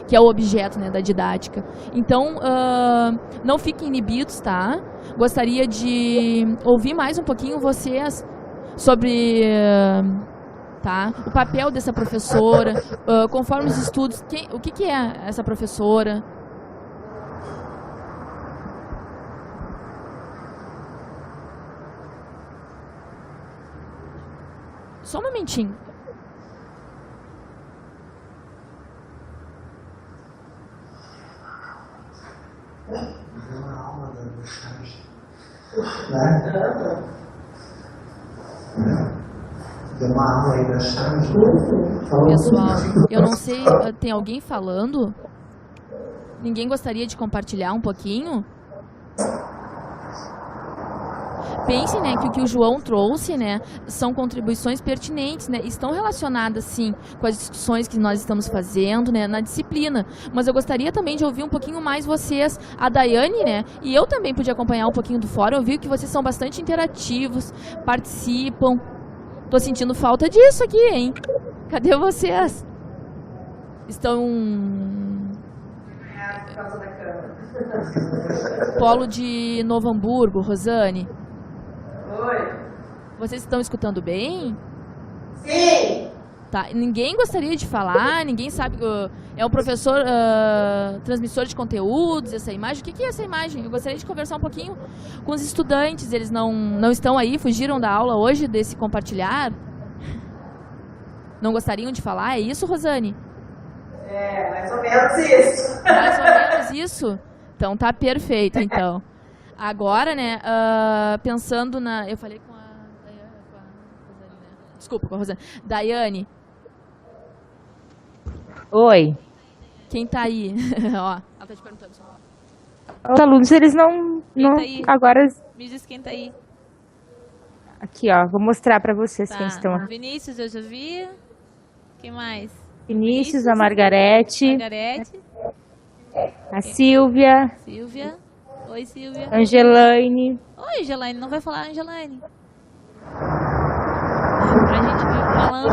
que é o objeto, né, da didática. Então, não fiquem inibidos, tá? Gostaria de ouvir mais um pouquinho vocês sobre tá, o papel dessa professora, conforme os estudos, o que é essa professora? Só um momentinho. Pessoal, eu não sei, tem alguém falando? Ninguém gostaria de compartilhar um pouquinho? Pense, né, que o que o João trouxe, né, são contribuições pertinentes, né, estão relacionadas, sim, com as discussões que nós estamos fazendo, né, na disciplina. Mas eu gostaria também de ouvir um pouquinho mais vocês, a Daiane, né, e eu também pude acompanhar um pouquinho do fórum, eu vi que vocês são bastante interativos, participam. Tô sentindo falta disso aqui, hein? Cadê vocês? Estão... Por causa da cama. Polo de Novo Hamburgo, Rosane. Oi. Vocês estão escutando bem? Sim. Tá. Ninguém gostaria de falar, ninguém sabe. É um professor transmissor de conteúdos, essa imagem. O que é essa imagem? Eu gostaria de conversar um pouquinho com os estudantes. Eles não estão aí, fugiram da aula hoje desse compartilhar? Não gostariam de falar? É isso, Rosane? É, mais ou menos isso. Mais ou menos isso? Então tá perfeito, então. Agora, né, pensando na... Eu falei com a Rosane, né? Desculpa, com a Rosane. Daiane. Oi. Quem tá aí? Ó, ela tá te perguntando. Os alunos, eles não tá aí? agora... Me diz quem tá aí. Aqui, ó, vou mostrar pra vocês Tá. quem estão aqui. Vinícius, eu já vi. Quem mais? Vinícius, a Margarete, Margarete. a Silvia, Silvia. Oi, Silvia. Angelaine. Oi, Angelaine. Não vai falar, Angelaine? A gente vai falando.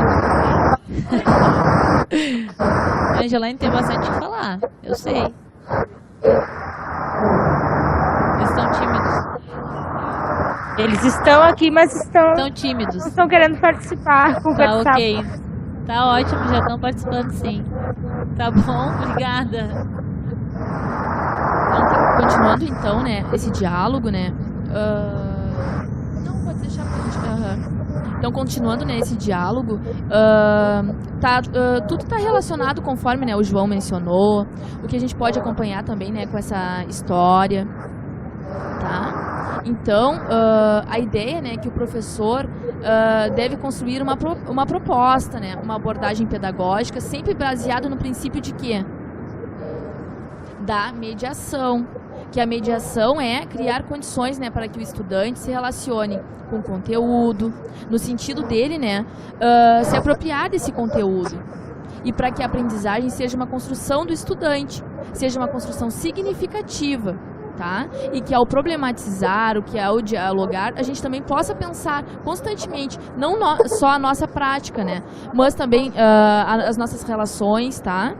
A Angelaine tem bastante o que falar. Eu sei. Eles estão tímidos. Eles estão aqui, mas Estão tímidos. estão querendo participar, Tá conversar. ok. Tá ótimo, já estão participando sim. Tá bom, obrigada. Continuando, então, né, esse diálogo, né, não, pode deixar pra gente, Então, continuando, né, esse diálogo, tudo está relacionado conforme, né, o João mencionou, o que a gente pode acompanhar também, né, com essa história, tá? Então, a ideia, né, que o professor deve construir uma proposta, né, uma abordagem pedagógica, sempre baseada no princípio de quê? Da mediação, que a mediação é criar condições, né, para que o estudante se relacione com o conteúdo, no sentido dele, né, se apropriar desse conteúdo, e para que a aprendizagem seja uma construção do estudante, seja uma construção significativa, tá? E que ao problematizar, o que ao dialogar, a gente também possa pensar constantemente, não só a nossa prática, né, mas também as nossas relações, tá?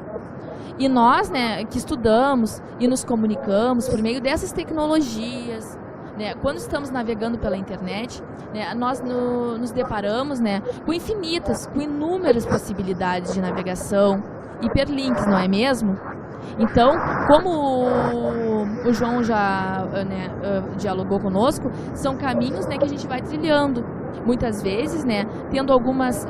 E nós, né, que estudamos e nos comunicamos por meio dessas tecnologias, né, quando estamos navegando pela internet, né, nós nos deparamos, né, com inúmeras possibilidades de navegação, hiperlinks, não é mesmo? Então, como o João já dialogou conosco, são caminhos, né, que a gente vai trilhando. Muitas vezes, né, tendo algumas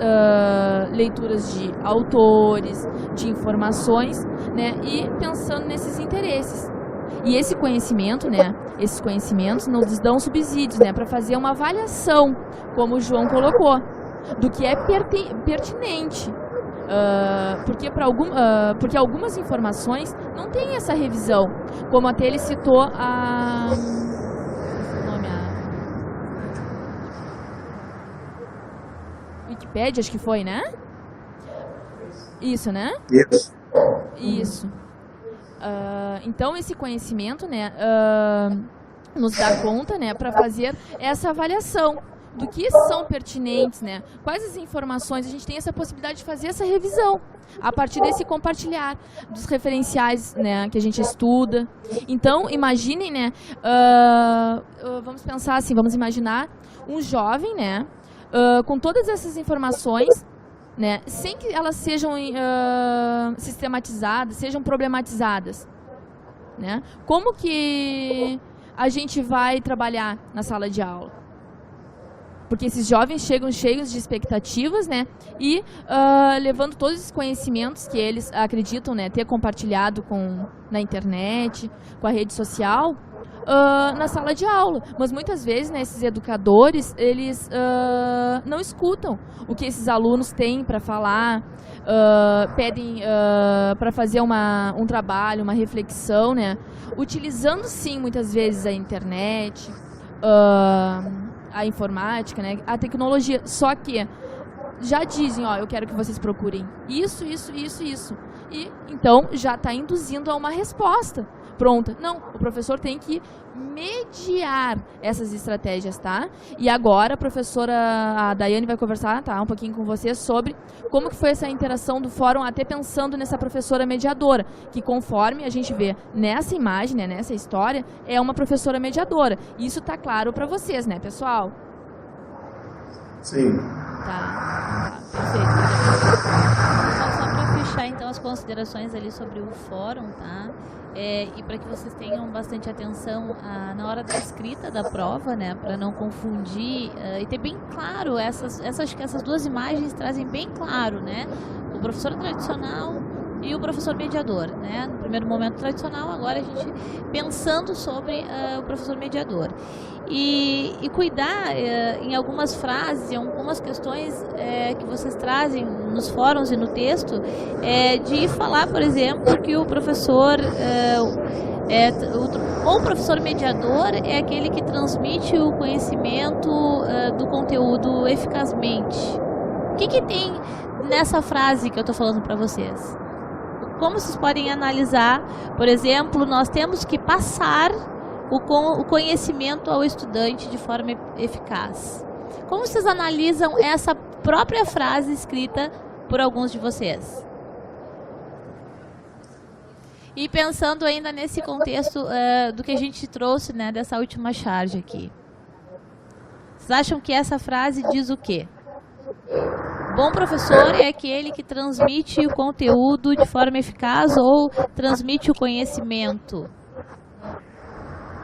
leituras de autores, de informações, né, e pensando nesses interesses. E esse conhecimento, né, esses conhecimentos nos dão subsídios, né, para fazer uma avaliação, como o João colocou, do que é pertinente. Porque algumas informações não têm essa revisão, como até ele citou a Wikipédia, acho que foi, né? Isso, né? Isso. Então esse conhecimento, né, nos dá conta, né, para fazer essa avaliação. do que são pertinentes, né? Quais as informações, a gente tem essa possibilidade de fazer essa revisão a partir desse compartilhar dos referenciais, né, que a gente estuda. Então, imaginem, né, vamos pensar assim, vamos imaginar um jovem, né, com todas essas informações, né, sem que elas sejam sistematizadas, sejam problematizadas, né? Como que a gente vai trabalhar na sala de aula? Porque esses jovens chegam cheios de expectativas, né? E levando todos os conhecimentos que eles acreditam, né, ter compartilhado na internet, com a rede social, na sala de aula. Mas muitas vezes, né, esses educadores, eles não escutam o que esses alunos têm para falar, pedem para fazer um trabalho, uma reflexão, né? Utilizando, sim, muitas vezes a internet, a informática, né, a tecnologia, só que já dizem, ó, eu quero que vocês procurem isso, e então já está induzindo a uma resposta pronta. Não, o professor tem que mediar essas estratégias, tá? E agora a professora, a Daiane, vai conversar, tá, um pouquinho com vocês sobre como que foi essa interação do fórum, até pensando nessa professora mediadora, que conforme a gente vê nessa imagem, né, nessa história, é uma professora mediadora. Isso tá claro para vocês, né, pessoal? Sim. Tá, perfeito. Só para fechar, então, as considerações ali sobre o fórum, tá? E para que vocês tenham bastante atenção na hora da escrita da prova, né, para não confundir e ter bem claro, acho que essas duas imagens trazem bem claro, né, o professor tradicional e o professor mediador, né, no primeiro momento tradicional, agora a gente pensando sobre o professor mediador. E cuidar em algumas frases, em algumas questões que vocês trazem nos fóruns e no texto, de falar, por exemplo, que o professor, o professor mediador é aquele que transmite o conhecimento do conteúdo eficazmente. O que tem nessa frase que eu estou falando para vocês? Como vocês podem analisar, por exemplo, nós temos que passar o conhecimento ao estudante de forma eficaz. Como vocês analisam essa própria frase escrita por alguns de vocês? E pensando ainda nesse contexto do que a gente trouxe, né, dessa última charge aqui. Vocês acham que essa frase diz o quê? Bom professor é aquele que transmite o conteúdo de forma eficaz ou transmite o conhecimento?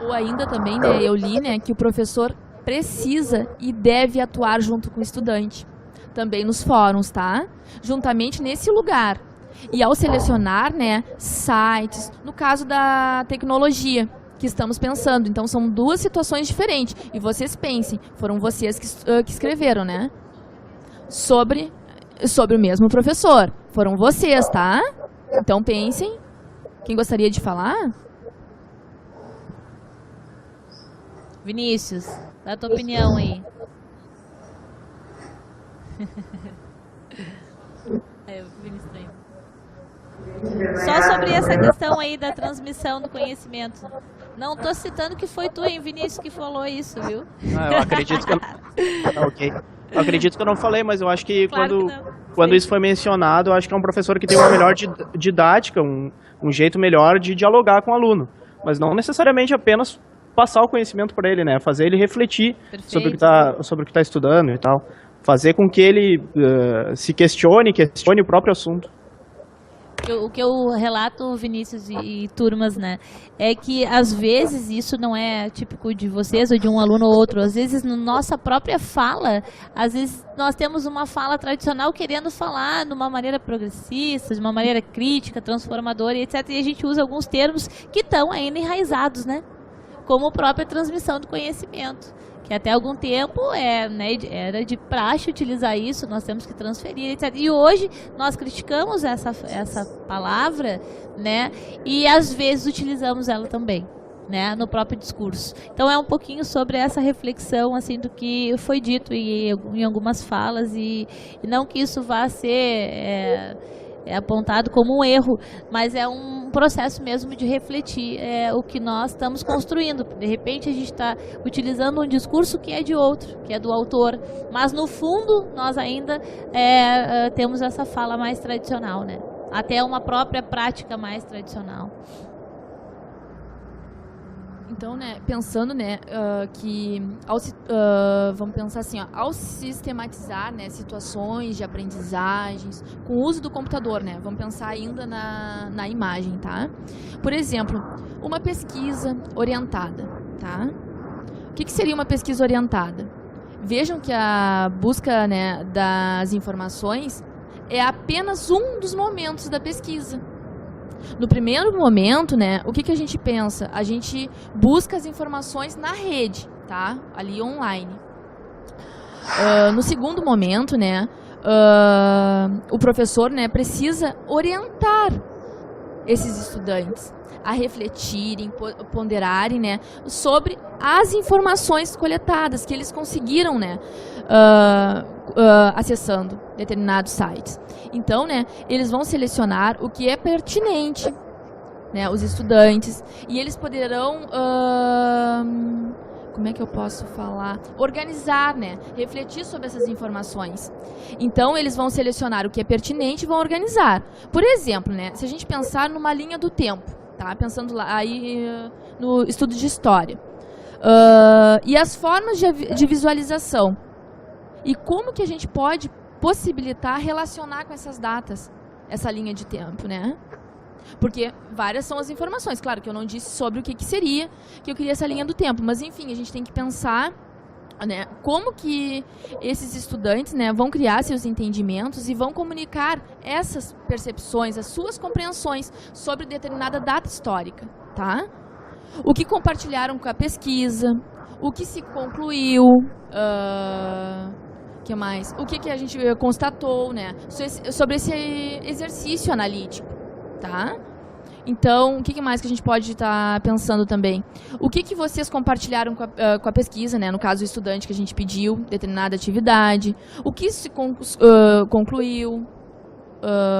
Ou ainda também, né, eu li, né, que o professor precisa e deve atuar junto com o estudante. Também nos fóruns, tá? Juntamente nesse lugar. E ao selecionar, né, sites, no caso da tecnologia que estamos pensando. Então, são duas situações diferentes. E vocês pensem, foram vocês que escreveram, né? Sobre o mesmo professor. Foram vocês, tá? Então, pensem. Quem gostaria de falar? Vinícius, dá a tua opinião aí. Vinícius tá aí. Só sobre essa questão aí da transmissão do conhecimento. Não tô citando que foi tu, hein, Vinícius, que falou isso, viu? Eu acredito que eu... Ok. Eu acredito que eu não falei, mas eu acho que Claro quando isso foi mencionado, eu acho que é um professor que tem uma melhor didática, um jeito melhor de dialogar com o aluno. Mas não necessariamente apenas passar o conhecimento para ele, né? Fazer ele refletir sobre o que tá estudando e tal. Fazer com que ele se questione o próprio assunto. O que eu relato, Vinícius e turmas, né, é que às vezes isso não é típico de vocês ou de um aluno ou outro. Às vezes, na nossa própria fala, às vezes nós temos uma fala tradicional querendo falar de uma maneira progressista, de uma maneira crítica, transformadora, etc. E a gente usa alguns termos que estão ainda enraizados, né? Como a própria transmissão do conhecimento. Que até algum tempo era de praxe utilizar isso, nós temos que transferir, etc. E hoje nós criticamos essa palavra, né? E às vezes utilizamos ela também, né? No próprio discurso. Então é um pouquinho sobre essa reflexão, assim, do que foi dito em algumas falas e não que isso vá ser é apontado como um erro, mas é um processo mesmo de refletir o que nós estamos construindo. De repente a gente está utilizando um discurso que é de outro, que é do autor, mas no fundo nós ainda temos essa fala mais tradicional, né? Até uma própria prática mais tradicional. Então, né, pensando, né, que vamos pensar assim, ó, ao sistematizar, né, situações de aprendizagens com o uso do computador, né, vamos pensar ainda na imagem, tá? Por exemplo, uma pesquisa orientada, tá? O que seria uma pesquisa orientada? Vejam que a busca, né, das informações é apenas um dos momentos da pesquisa. No primeiro momento, né, o que a gente pensa? A gente busca as informações na rede, tá? Ali online. No segundo momento, né, o professor, né, precisa orientar esses estudantes a refletirem, ponderarem, né, sobre as informações coletadas que eles conseguiram, né, acessando determinados sites. Então, né, eles vão selecionar o que é pertinente, né, os estudantes, e eles poderão, como é que eu posso falar? Organizar, né, refletir sobre essas informações. Então, eles vão selecionar o que é pertinente e vão organizar. Por exemplo, né, se a gente pensar numa linha do tempo, tá? Pensando lá aí no estudo de história. E as formas de visualização. E como que a gente pode possibilitar relacionar com essas datas, essa linha de tempo, né? Porque várias são as informações. Claro que eu não disse sobre o que seria que eu queria essa linha do tempo. Mas, enfim, a gente tem que pensar, né, como que esses estudantes, né, vão criar seus entendimentos e vão comunicar essas percepções, as suas compreensões sobre determinada data histórica, tá? O que compartilharam com a pesquisa, o que se concluiu, que mais? O que a gente constatou, né, sobre esse exercício analítico, tá? Então, o que mais que a gente pode estar pensando também? O que vocês compartilharam com a pesquisa, né? No caso, o estudante que a gente pediu determinada atividade. O que se concluiu?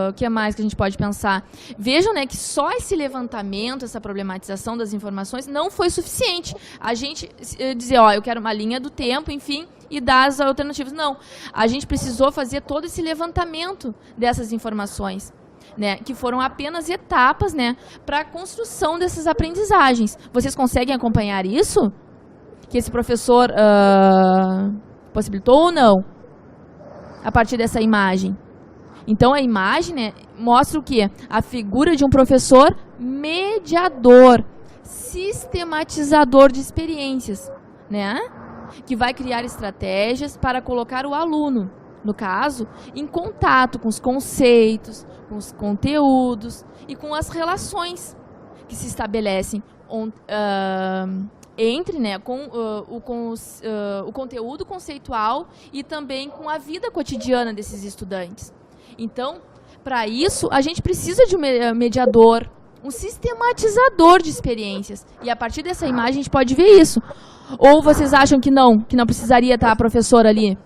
O que mais que a gente pode pensar? Vejam, né, que só esse levantamento, essa problematização das informações não foi suficiente. A gente dizer, ó, eu quero uma linha do tempo, enfim, e dar as alternativas. Não. A gente precisou fazer todo esse levantamento dessas informações, né, que foram apenas etapas, né, para a construção dessas aprendizagens. Vocês conseguem acompanhar isso? Que esse professor possibilitou ou não? A partir dessa imagem. Então, a imagem, né, mostra o quê? A figura de um professor mediador, sistematizador de experiências, né, que vai criar estratégias para colocar o aluno, no caso, em contato com os conceitos, com os conteúdos e com as relações que se estabelecem entre, né, com o conteúdo conceitual e também com a vida cotidiana desses estudantes. Então, para isso, a gente precisa de um mediador, um sistematizador de experiências. E a partir dessa imagem a gente pode ver isso. Ou vocês acham que não precisaria estar a professora ali?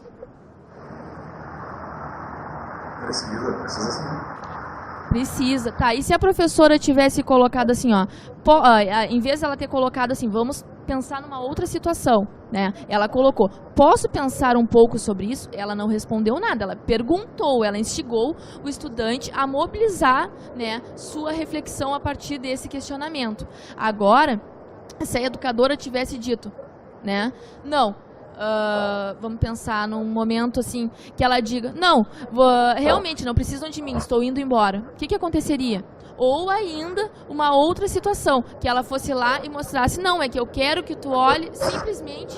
Precisa sim. Precisa, tá. E se a professora tivesse colocado assim, ó, em vez de ela ter colocado assim, vamos pensar numa outra situação, né? Ela colocou, posso pensar um pouco sobre isso? Ela não respondeu nada, ela perguntou, ela instigou o estudante a mobilizar, né, sua reflexão a partir desse questionamento. Agora, se a educadora tivesse dito, né, não, vamos pensar num momento assim, que ela diga, não, realmente não precisam de mim, estou indo embora. O que aconteceria? Ou ainda, uma outra situação, que ela fosse lá e mostrasse, não, é que eu quero que tu olhe simplesmente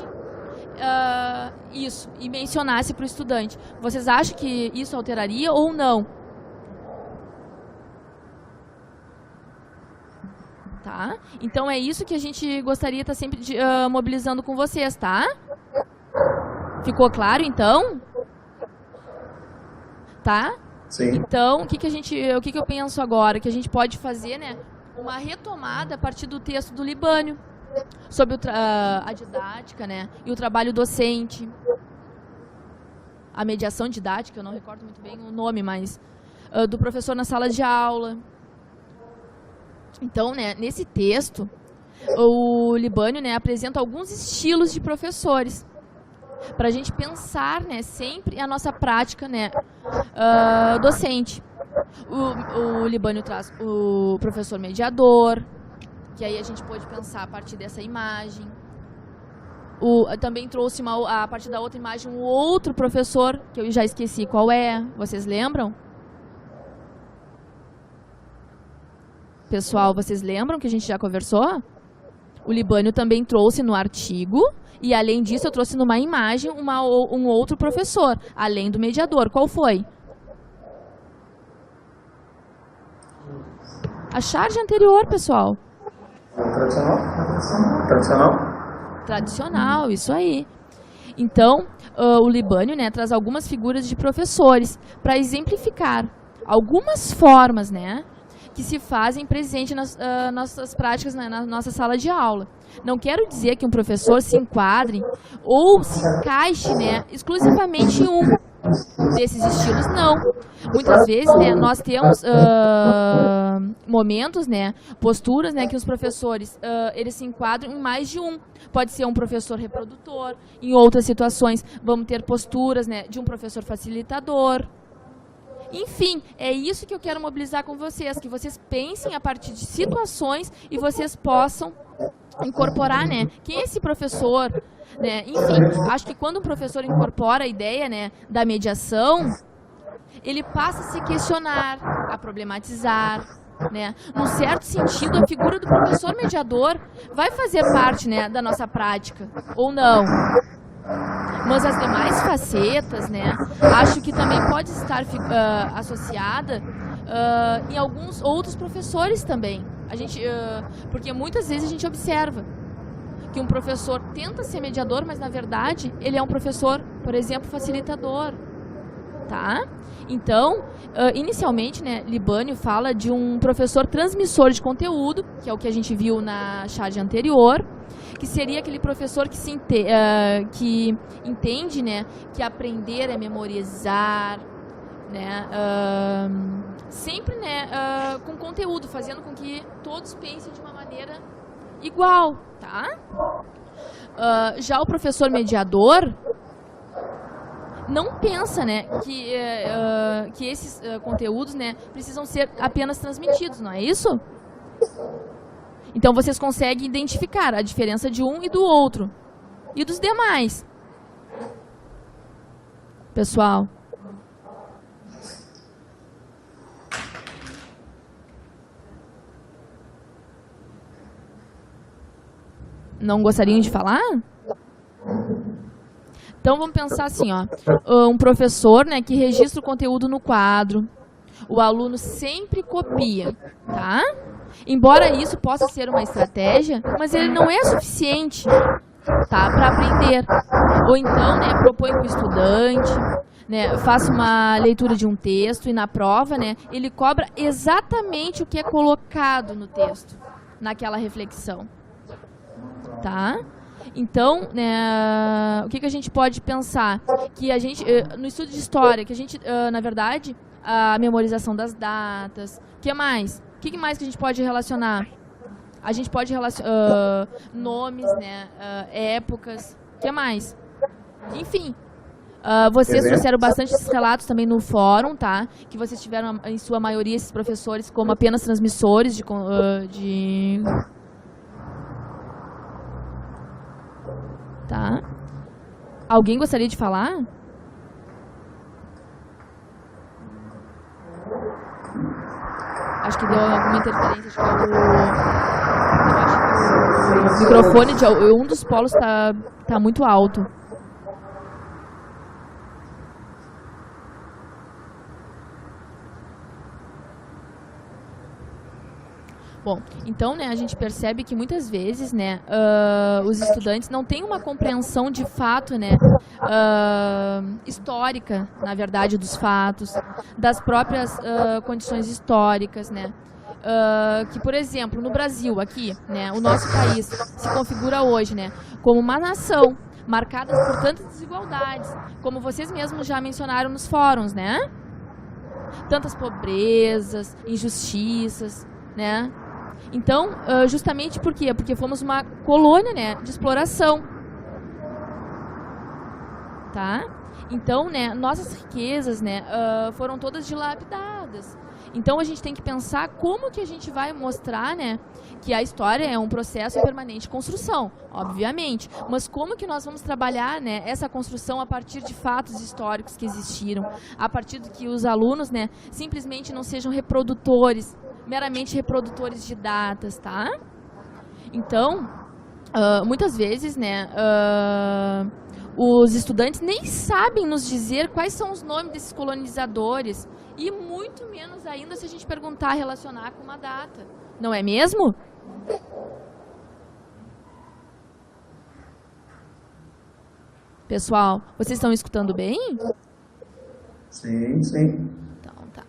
isso, e mencionasse para o estudante. Vocês acham que isso alteraria ou não? Tá? Então é isso que a gente gostaria de estar sempre mobilizando com vocês, tá? Ficou claro, então? Tá? Sim. Então, o que eu penso agora? Que a gente pode fazer, né, uma retomada a partir do texto do Libânio sobre a didática, né, e o trabalho docente, a mediação didática, eu não recordo muito bem o nome, mas do professor na sala de aula. Então, né, nesse texto, o Libânio, né, apresenta alguns estilos de professores para a gente pensar, né, sempre a nossa prática, né, docente. O Libânio traz o professor mediador, que aí a gente pode pensar a partir dessa imagem. Também trouxe a partir da outra imagem um outro professor, que eu já esqueci qual é, vocês lembram? Pessoal, vocês lembram que a gente já conversou? O Libânio também trouxe no artigo, e além disso eu trouxe numa imagem um outro professor, além do mediador. Qual foi? A charge anterior, pessoal. Tradicional, isso aí. Então, o Libânio, né, traz algumas figuras de professores para exemplificar algumas formas, né, que se fazem presente nas nossas práticas, né, na nossa sala de aula. Não quero dizer que um professor se enquadre ou se encaixe, né, exclusivamente em um desses estilos, não. Muitas vezes, né, nós temos momentos, né, posturas, né, que os professores eles se enquadram em mais de um. Pode ser um professor reprodutor, em outras situações vamos ter posturas, né, de um professor facilitador. Enfim, é isso que eu quero mobilizar com vocês, que vocês pensem a partir de situações e vocês possam incorporar, né, quem é esse professor, né? Enfim, acho que quando um professor incorpora a ideia, né, da mediação, ele passa a se questionar, a problematizar, né? Num certo sentido, a figura do professor mediador vai fazer parte, né, da nossa prática, ou não. Mas as demais facetas, né, acho que também pode estar associada em alguns outros professores também. Porque muitas vezes a gente observa que um professor tenta ser mediador, mas na verdade ele é um professor, por exemplo, facilitador, tá? Então, inicialmente, né, Libânio fala de um professor transmissor de conteúdo, que é o que a gente viu na charge anterior, que seria aquele professor que entende, né, que aprender é memorizar, né, sempre, né, com conteúdo, fazendo com que todos pensem de uma maneira igual, tá? Já o professor mediador não pensa, né, que esses conteúdos, né, precisam ser apenas transmitidos, não é isso? Então vocês conseguem identificar a diferença de um e do outro e dos demais. Pessoal, não gostariam de falar? Então vamos pensar assim, ó, um professor, né, que registra o conteúdo no quadro, o aluno sempre copia, tá? Embora isso possa ser uma estratégia, mas ele não é suficiente, tá, para aprender. Ou então, né, propõe para o estudante, né, faça uma leitura de um texto e na prova, né, ele cobra exatamente o que é colocado no texto, naquela reflexão, tá? Então, né, o que a gente pode pensar? Que a gente, no estudo de história, que a gente, na verdade, a memorização das datas, o que mais? O que mais que a gente pode relacionar? A gente pode relacionar nomes, né, épocas, o que mais? Enfim, vocês trouxeram bastante esses relatos também no fórum, tá? Que vocês tiveram, em sua maioria, esses professores como apenas transmissores de... Tá? Alguém gostaria de falar? Acho que deu alguma interferência. Acho que o microfone de um dos polos tá muito alto. Bom, então, né, a gente percebe que muitas vezes, né, os estudantes não têm uma compreensão de fato, né, histórica, na verdade, dos fatos, das próprias condições históricas, né, que, por exemplo, no Brasil, aqui, né, o nosso país se configura hoje, né, como uma nação marcada por tantas desigualdades, como vocês mesmos já mencionaram nos fóruns, né? tantas pobrezas, injustiças, né? Então, justamente por quê? Porque fomos uma colônia, né, de exploração. Tá? Então, né, nossas riquezas, né, foram todas dilapidadas. Então, a gente tem que pensar como que a gente vai mostrar, né, que a história é um processo em permanente construção, obviamente. Mas como que nós vamos trabalhar, né, essa construção a partir de fatos históricos que existiram, a partir de que os alunos, né, simplesmente não sejam reprodutores, meramente reprodutores de datas, tá? Então, muitas vezes, né, os estudantes nem sabem nos dizer quais são os nomes desses colonizadores e muito menos ainda se a gente perguntar, relacionar com uma data. Não é mesmo? Pessoal, vocês estão escutando bem? Sim, sim. Então, tá.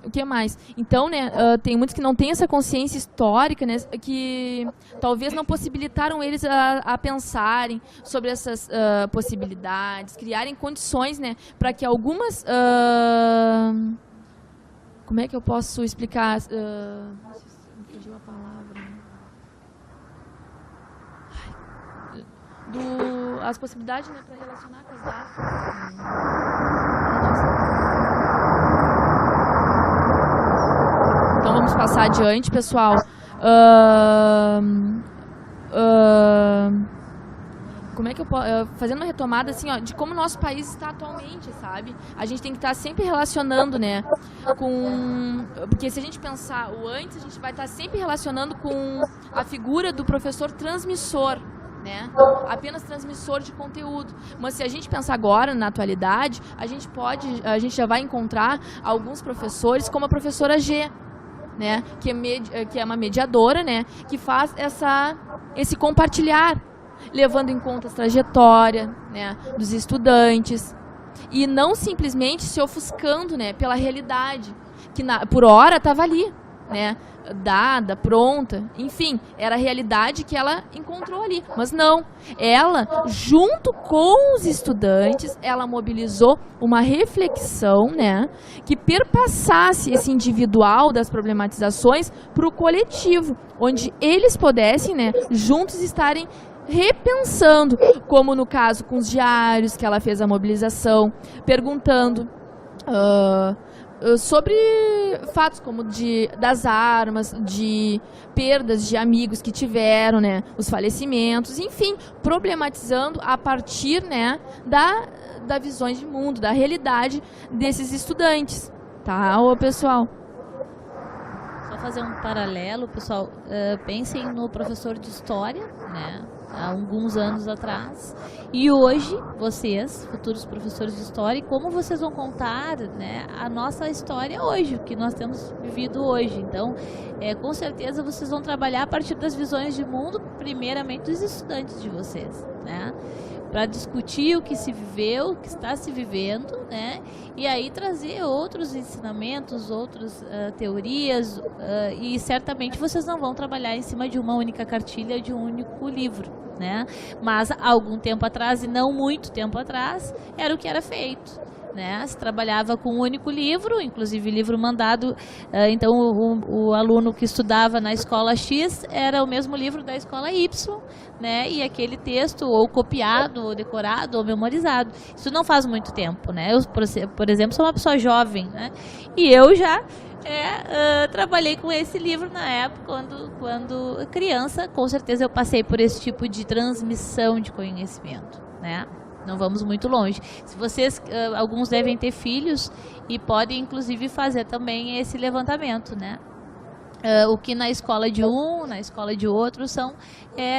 O que mais? Então, né, tem muitos que não têm essa consciência histórica, né, que talvez não possibilitaram eles a pensarem sobre essas possibilidades, criarem condições, né, para que algumas... como é que eu posso explicar? Me fugiu a palavra. As possibilidades, né, para relacionar com as datas. Então vamos passar adiante, pessoal. Como é que eu posso... fazendo uma retomada assim, ó, de como o nosso país está atualmente, sabe? A gente tem que estar sempre relacionando, né, com... Porque se a gente pensar o antes, a gente vai estar sempre relacionando com a figura do professor transmissor, né? Apenas transmissor de conteúdo. Mas se a gente pensar agora, na atualidade, a gente já vai encontrar alguns professores, como a professora G, né? Que é uma mediadora, né? Que faz esse compartilhar, levando em conta a trajetória, né, dos estudantes e não simplesmente se ofuscando, né, pela realidade que por hora estava ali, né, dada, pronta, enfim, era a realidade que ela encontrou ali, mas não, ela, junto com os estudantes, ela mobilizou uma reflexão, né, que perpassasse esse individual das problematizações para o coletivo, onde eles pudessem, né, juntos estarem repensando, como no caso com os diários, que ela fez a mobilização, perguntando sobre fatos como das armas, de perdas de amigos que tiveram, né, os falecimentos, enfim, problematizando a partir, né, da visões de mundo, da realidade desses estudantes, tá, pessoal? Só fazer um paralelo, pessoal, pensem no professor de história, né, há alguns anos atrás, e hoje, vocês, futuros professores de história, como vocês vão contar, né, a nossa história hoje, o que nós temos vivido hoje. Então, com certeza vocês vão trabalhar a partir das visões de mundo, primeiramente dos estudantes de vocês, né, para discutir o que se viveu, o que está se vivendo, né, e aí trazer outros ensinamentos, outras teorias, e certamente vocês não vão trabalhar em cima de uma única cartilha, de um único livro, né, mas há algum tempo atrás, e não muito tempo atrás, era o que era feito, né, se trabalhava com um único livro, inclusive livro mandado, então o aluno que estudava na escola X era o mesmo livro da escola Y, né, e aquele texto ou copiado, ou decorado, ou memorizado. Isso não faz muito tempo, né, eu, por exemplo, sou uma pessoa jovem, né, e eu já trabalhei com esse livro na época, quando criança, com certeza eu passei por esse tipo de transmissão de conhecimento, né. Não vamos muito longe. Se vocês, alguns devem ter filhos e podem, inclusive, fazer também esse levantamento, né? O que na escola de um, na escola de outro, são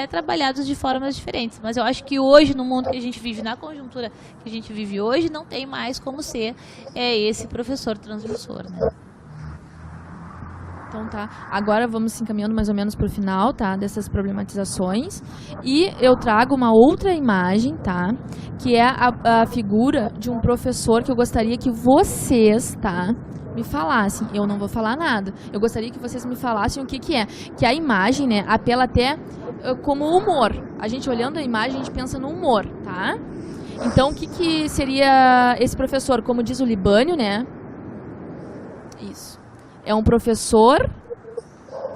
trabalhados de formas diferentes. Mas eu acho que hoje, no mundo que a gente vive, na conjuntura que a gente vive hoje, não tem mais como ser esse professor transmissor, né? Então tá, agora vamos se encaminhando mais ou menos para o final, tá, dessas problematizações, e eu trago uma outra imagem, tá, que é a figura de um professor que eu gostaria que vocês, tá, me falassem. Eu não vou falar nada, eu gostaria que vocês me falassem o que é, que a imagem, né, apela até como humor, a gente olhando a imagem, a gente pensa no humor, tá, Então, o que seria esse professor? Como diz o Libânio, né? Isso. É um professor...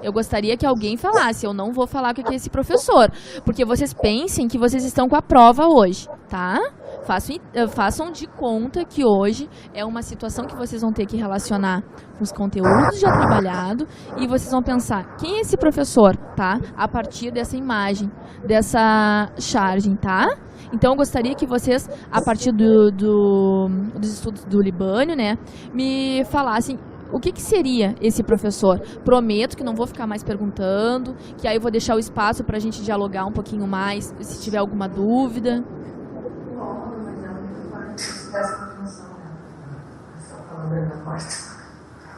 Eu gostaria que alguém falasse, eu não vou falar o que é esse professor, porque vocês pensem que vocês estão com a prova hoje, tá? Façam de conta que hoje é uma situação que vocês vão ter que relacionar com os conteúdos já trabalhados e vocês vão pensar, quem é esse professor, tá? A partir dessa imagem, dessa chargem, tá? Então, eu gostaria que vocês, a partir dos estudos do Libânio, né, me falassem o que seria esse professor. Prometo que não vou ficar mais perguntando, que aí eu vou deixar o espaço para a gente dialogar um pouquinho mais, se tiver alguma dúvida.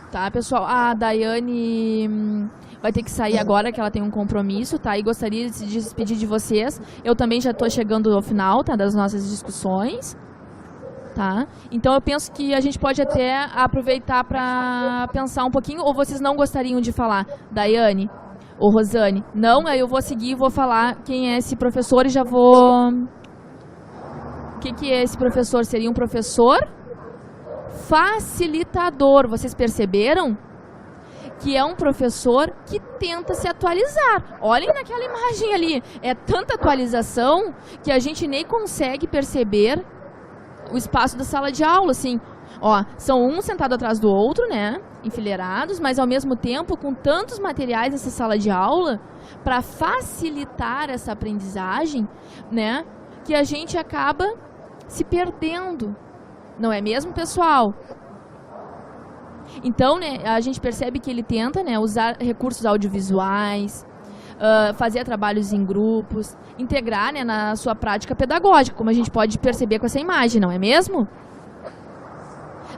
Tá, pessoal? A Daiane vai ter que sair agora, que ela tem um compromisso, tá? E gostaria de se despedir de vocês. Eu também já estou chegando ao final, tá? Das nossas discussões. Tá? Então eu penso que a gente pode até aproveitar para pensar um pouquinho, ou vocês não gostariam de falar, Daiane ou Rosane? Não, aí eu vou seguir e vou falar quem é esse professor e já vou... O que é esse professor? Seria um professor facilitador. Vocês perceberam? Que é um professor que tenta se atualizar. Olhem naquela imagem ali. É tanta atualização que a gente nem consegue perceber o espaço da sala de aula, assim. Ó, são um sentado atrás do outro, né? Enfileirados, mas ao mesmo tempo com tantos materiais nessa sala de aula para facilitar essa aprendizagem, né? Que a gente acaba se perdendo. Não é mesmo, pessoal? Então, né, a gente percebe que ele tenta, né, usar recursos audiovisuais, fazer trabalhos em grupos, integrar, né, na sua prática pedagógica, como a gente pode perceber com essa imagem, não é mesmo?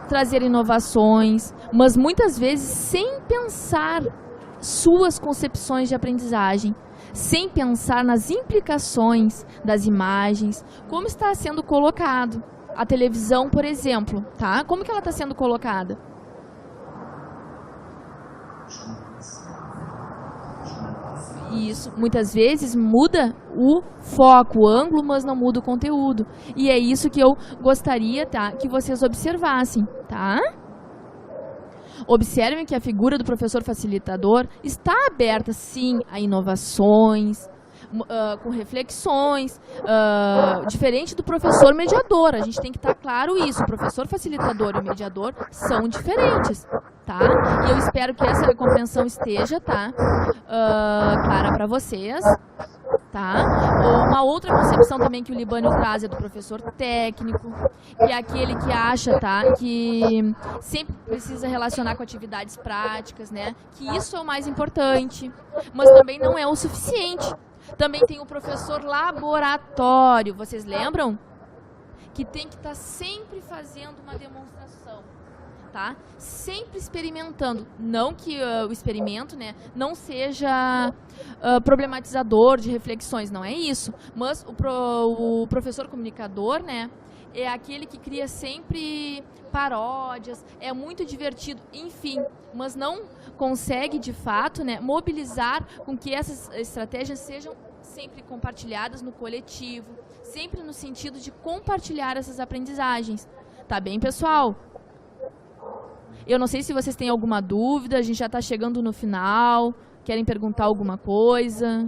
Trazer inovações, mas muitas vezes sem pensar suas concepções de aprendizagem, sem pensar nas implicações das imagens, como está sendo colocado. A televisão, por exemplo, tá? Como que ela está sendo colocada? Isso, muitas vezes muda o foco, o ângulo, mas não muda o conteúdo. E é isso que eu gostaria, tá, que vocês observassem, tá? Observem que a figura do professor facilitador está aberta, sim, a inovações, com reflexões, diferente do professor mediador. A gente tem que estar claro isso. O professor facilitador e o mediador são diferentes, tá? E eu espero que essa compreensão esteja, tá, clara para vocês, tá? Uma outra concepção também que o Libânio traz é do professor técnico, que é aquele que acha, tá, que sempre precisa relacionar com atividades práticas, né? Que isso é o mais importante, mas também não é o suficiente. Também tem o professor laboratório, vocês lembram? Que tem que estar sempre fazendo uma demonstração, tá? Sempre experimentando. Não que o experimento, né, não seja problematizador de reflexões, não é isso. Mas o professor comunicador, né, é aquele que cria sempre paródias, é muito divertido, enfim, mas não consegue, de fato, né, mobilizar com que essas estratégias sejam sempre compartilhadas no coletivo, sempre no sentido de compartilhar essas aprendizagens. Tá bem, pessoal? Eu não sei se vocês têm alguma dúvida, a gente já está chegando no final, querem perguntar alguma coisa?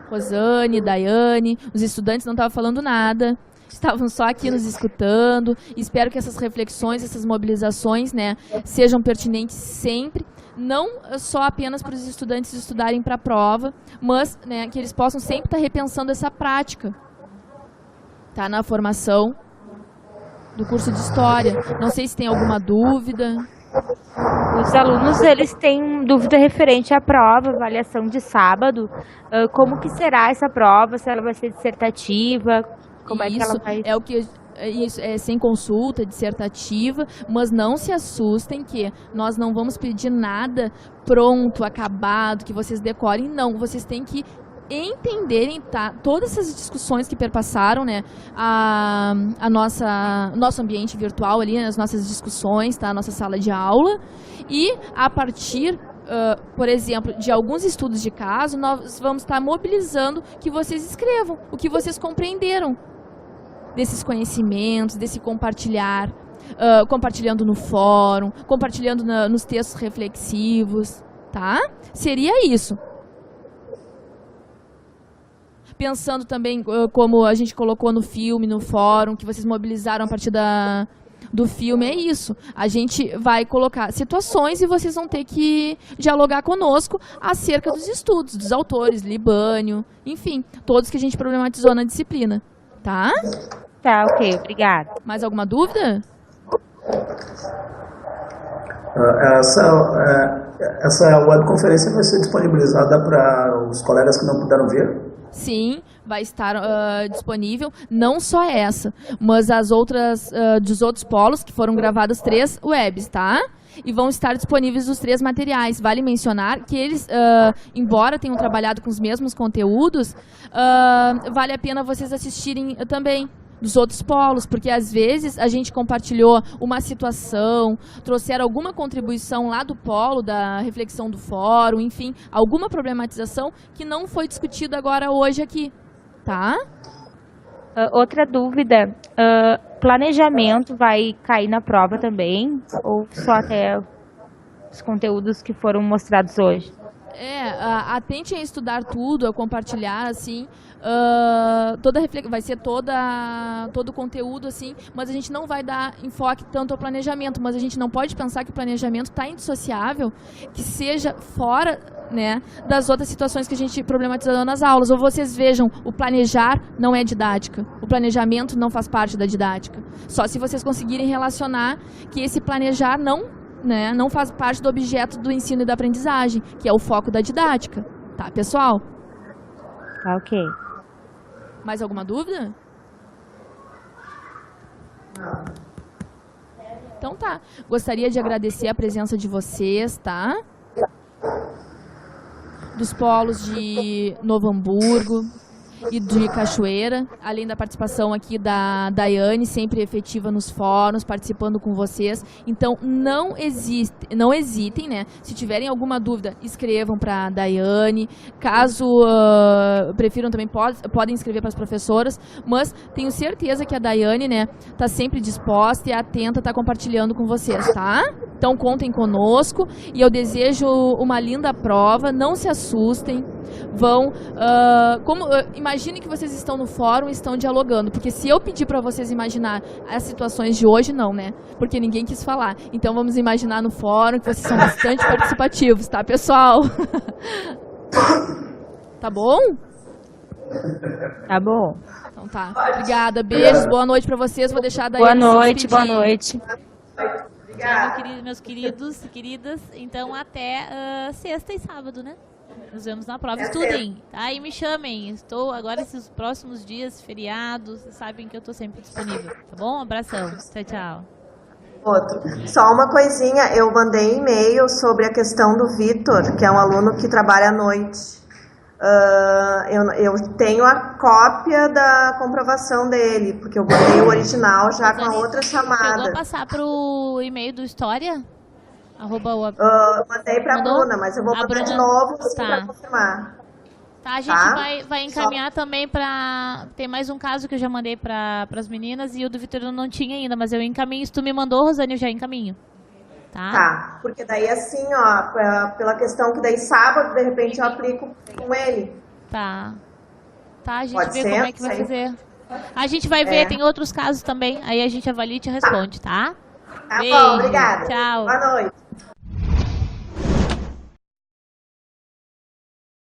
Rosane, Daiane, os estudantes não estavam falando nada, estavam só aqui nos escutando. Espero que essas reflexões, essas mobilizações, né, sejam pertinentes sempre, não só apenas para os estudantes estudarem para a prova, mas, né, que eles possam sempre estar repensando essa prática, tá, na formação do curso de História. Não sei se tem alguma dúvida. Os alunos, eles têm dúvida referente à prova, avaliação de sábado. Como que será essa prova? Se ela vai ser dissertativa? Como isso, é que ela vai... é o que isso é sem consulta, dissertativa, mas não se assustem que nós não vamos pedir nada pronto, acabado, que vocês decorem, não. Vocês têm que entenderem, tá, todas essas discussões que perpassaram, né, nosso ambiente virtual ali, as nossas discussões, tá, a nossa sala de aula, e a partir por exemplo, de alguns estudos de caso, nós vamos estar mobilizando que vocês escrevam o que vocês compreenderam desses conhecimentos, desse compartilhar, compartilhando no fórum, compartilhando nos textos reflexivos, tá? Seria isso. Pensando também, como a gente colocou no filme, no fórum, que vocês mobilizaram a partir do filme, é isso. A gente vai colocar situações e vocês vão ter que dialogar conosco acerca dos estudos, dos autores, Libânio, enfim, todos que a gente problematizou na disciplina, tá? Tá, ok, obrigada. Mais alguma dúvida? Essa webconferência vai ser disponibilizada para os colegas que não puderam ver? Sim, vai estar disponível, não só essa, mas as outras, dos outros polos, que foram gravadas 3 webs, tá? E vão estar disponíveis os 3 materiais. Vale mencionar que eles, embora tenham trabalhado com os mesmos conteúdos, vale a pena vocês assistirem também dos outros polos, porque às vezes a gente compartilhou uma situação, trouxeram alguma contribuição lá do polo, da reflexão do fórum, enfim, alguma problematização que não foi discutida agora hoje aqui, tá? Outra dúvida, planejamento vai cair na prova também, ou só até os conteúdos que foram mostrados hoje? Atente a estudar tudo, a compartilhar, assim, vai ser todo o conteúdo, assim, mas a gente não vai dar enfoque tanto ao planejamento, mas a gente não pode pensar que o planejamento está indissociável, que seja fora, né, das outras situações que a gente problematizou nas aulas. Ou vocês vejam, o planejar não é didática, o planejamento não faz parte da didática, só se vocês conseguirem relacionar que esse planejar não faz parte do objeto do ensino e da aprendizagem, que é o foco da didática. Tá, pessoal? Tá, ok. Mais alguma dúvida? Então tá. Gostaria de agradecer a presença de vocês, tá? Dos polos de Novo Hamburgo e de Cachoeira, além da participação aqui da Daiane, sempre efetiva nos fóruns, participando com vocês. Então, não hesitem, né? Se tiverem alguma dúvida, escrevam para a Daiane. Caso prefiram também, podem escrever para as professoras, mas tenho certeza que a Daiane, né, tá sempre disposta e atenta, tá compartilhando com vocês, tá? Então, contem conosco e eu desejo uma linda prova, não se assustem. Imagine que vocês estão no fórum e estão dialogando, porque se eu pedir para vocês imaginar as situações de hoje, não, né? Porque ninguém quis falar. Então vamos imaginar no fórum que vocês são bastante participativos, tá, pessoal? Tá bom? Tá bom. Então tá. Obrigada, beijos, boa noite para vocês. Vou deixar a Daiane. Boa noite. Tchau, meus queridos e queridas. Então até sexta e sábado, né? Nos vemos na prova, estudem, tá? E me chamem, estou agora esses próximos dias, feriados, vocês sabem que eu estou sempre disponível, tá bom? Um abração, tchau. Só uma coisinha, eu mandei e-mail sobre a questão do Vitor, que é um aluno que trabalha à noite. Eu tenho a cópia da comprovação dele, porque eu mandei o original já com a outra chamada. Chegou a passar pro e-mail do História? Mandei pra Bruna, mas eu vou mandar de novo assim, pra confirmar. Tá, a gente vai encaminhar também pra... Tem mais um caso que eu já mandei pras meninas e o do Vitor eu não tinha ainda, mas eu encaminho. Se tu me mandou, Rosane, eu já encaminho. Tá, porque daí assim, ó, pela questão que daí sábado, de repente, eu aplico com ele. Tá, a gente Pode vê ser? como é que vai fazer. A gente vai ver, tem outros casos também, aí a gente avalia e te responde, tá? Tá bom, obrigada. Tchau. Boa noite.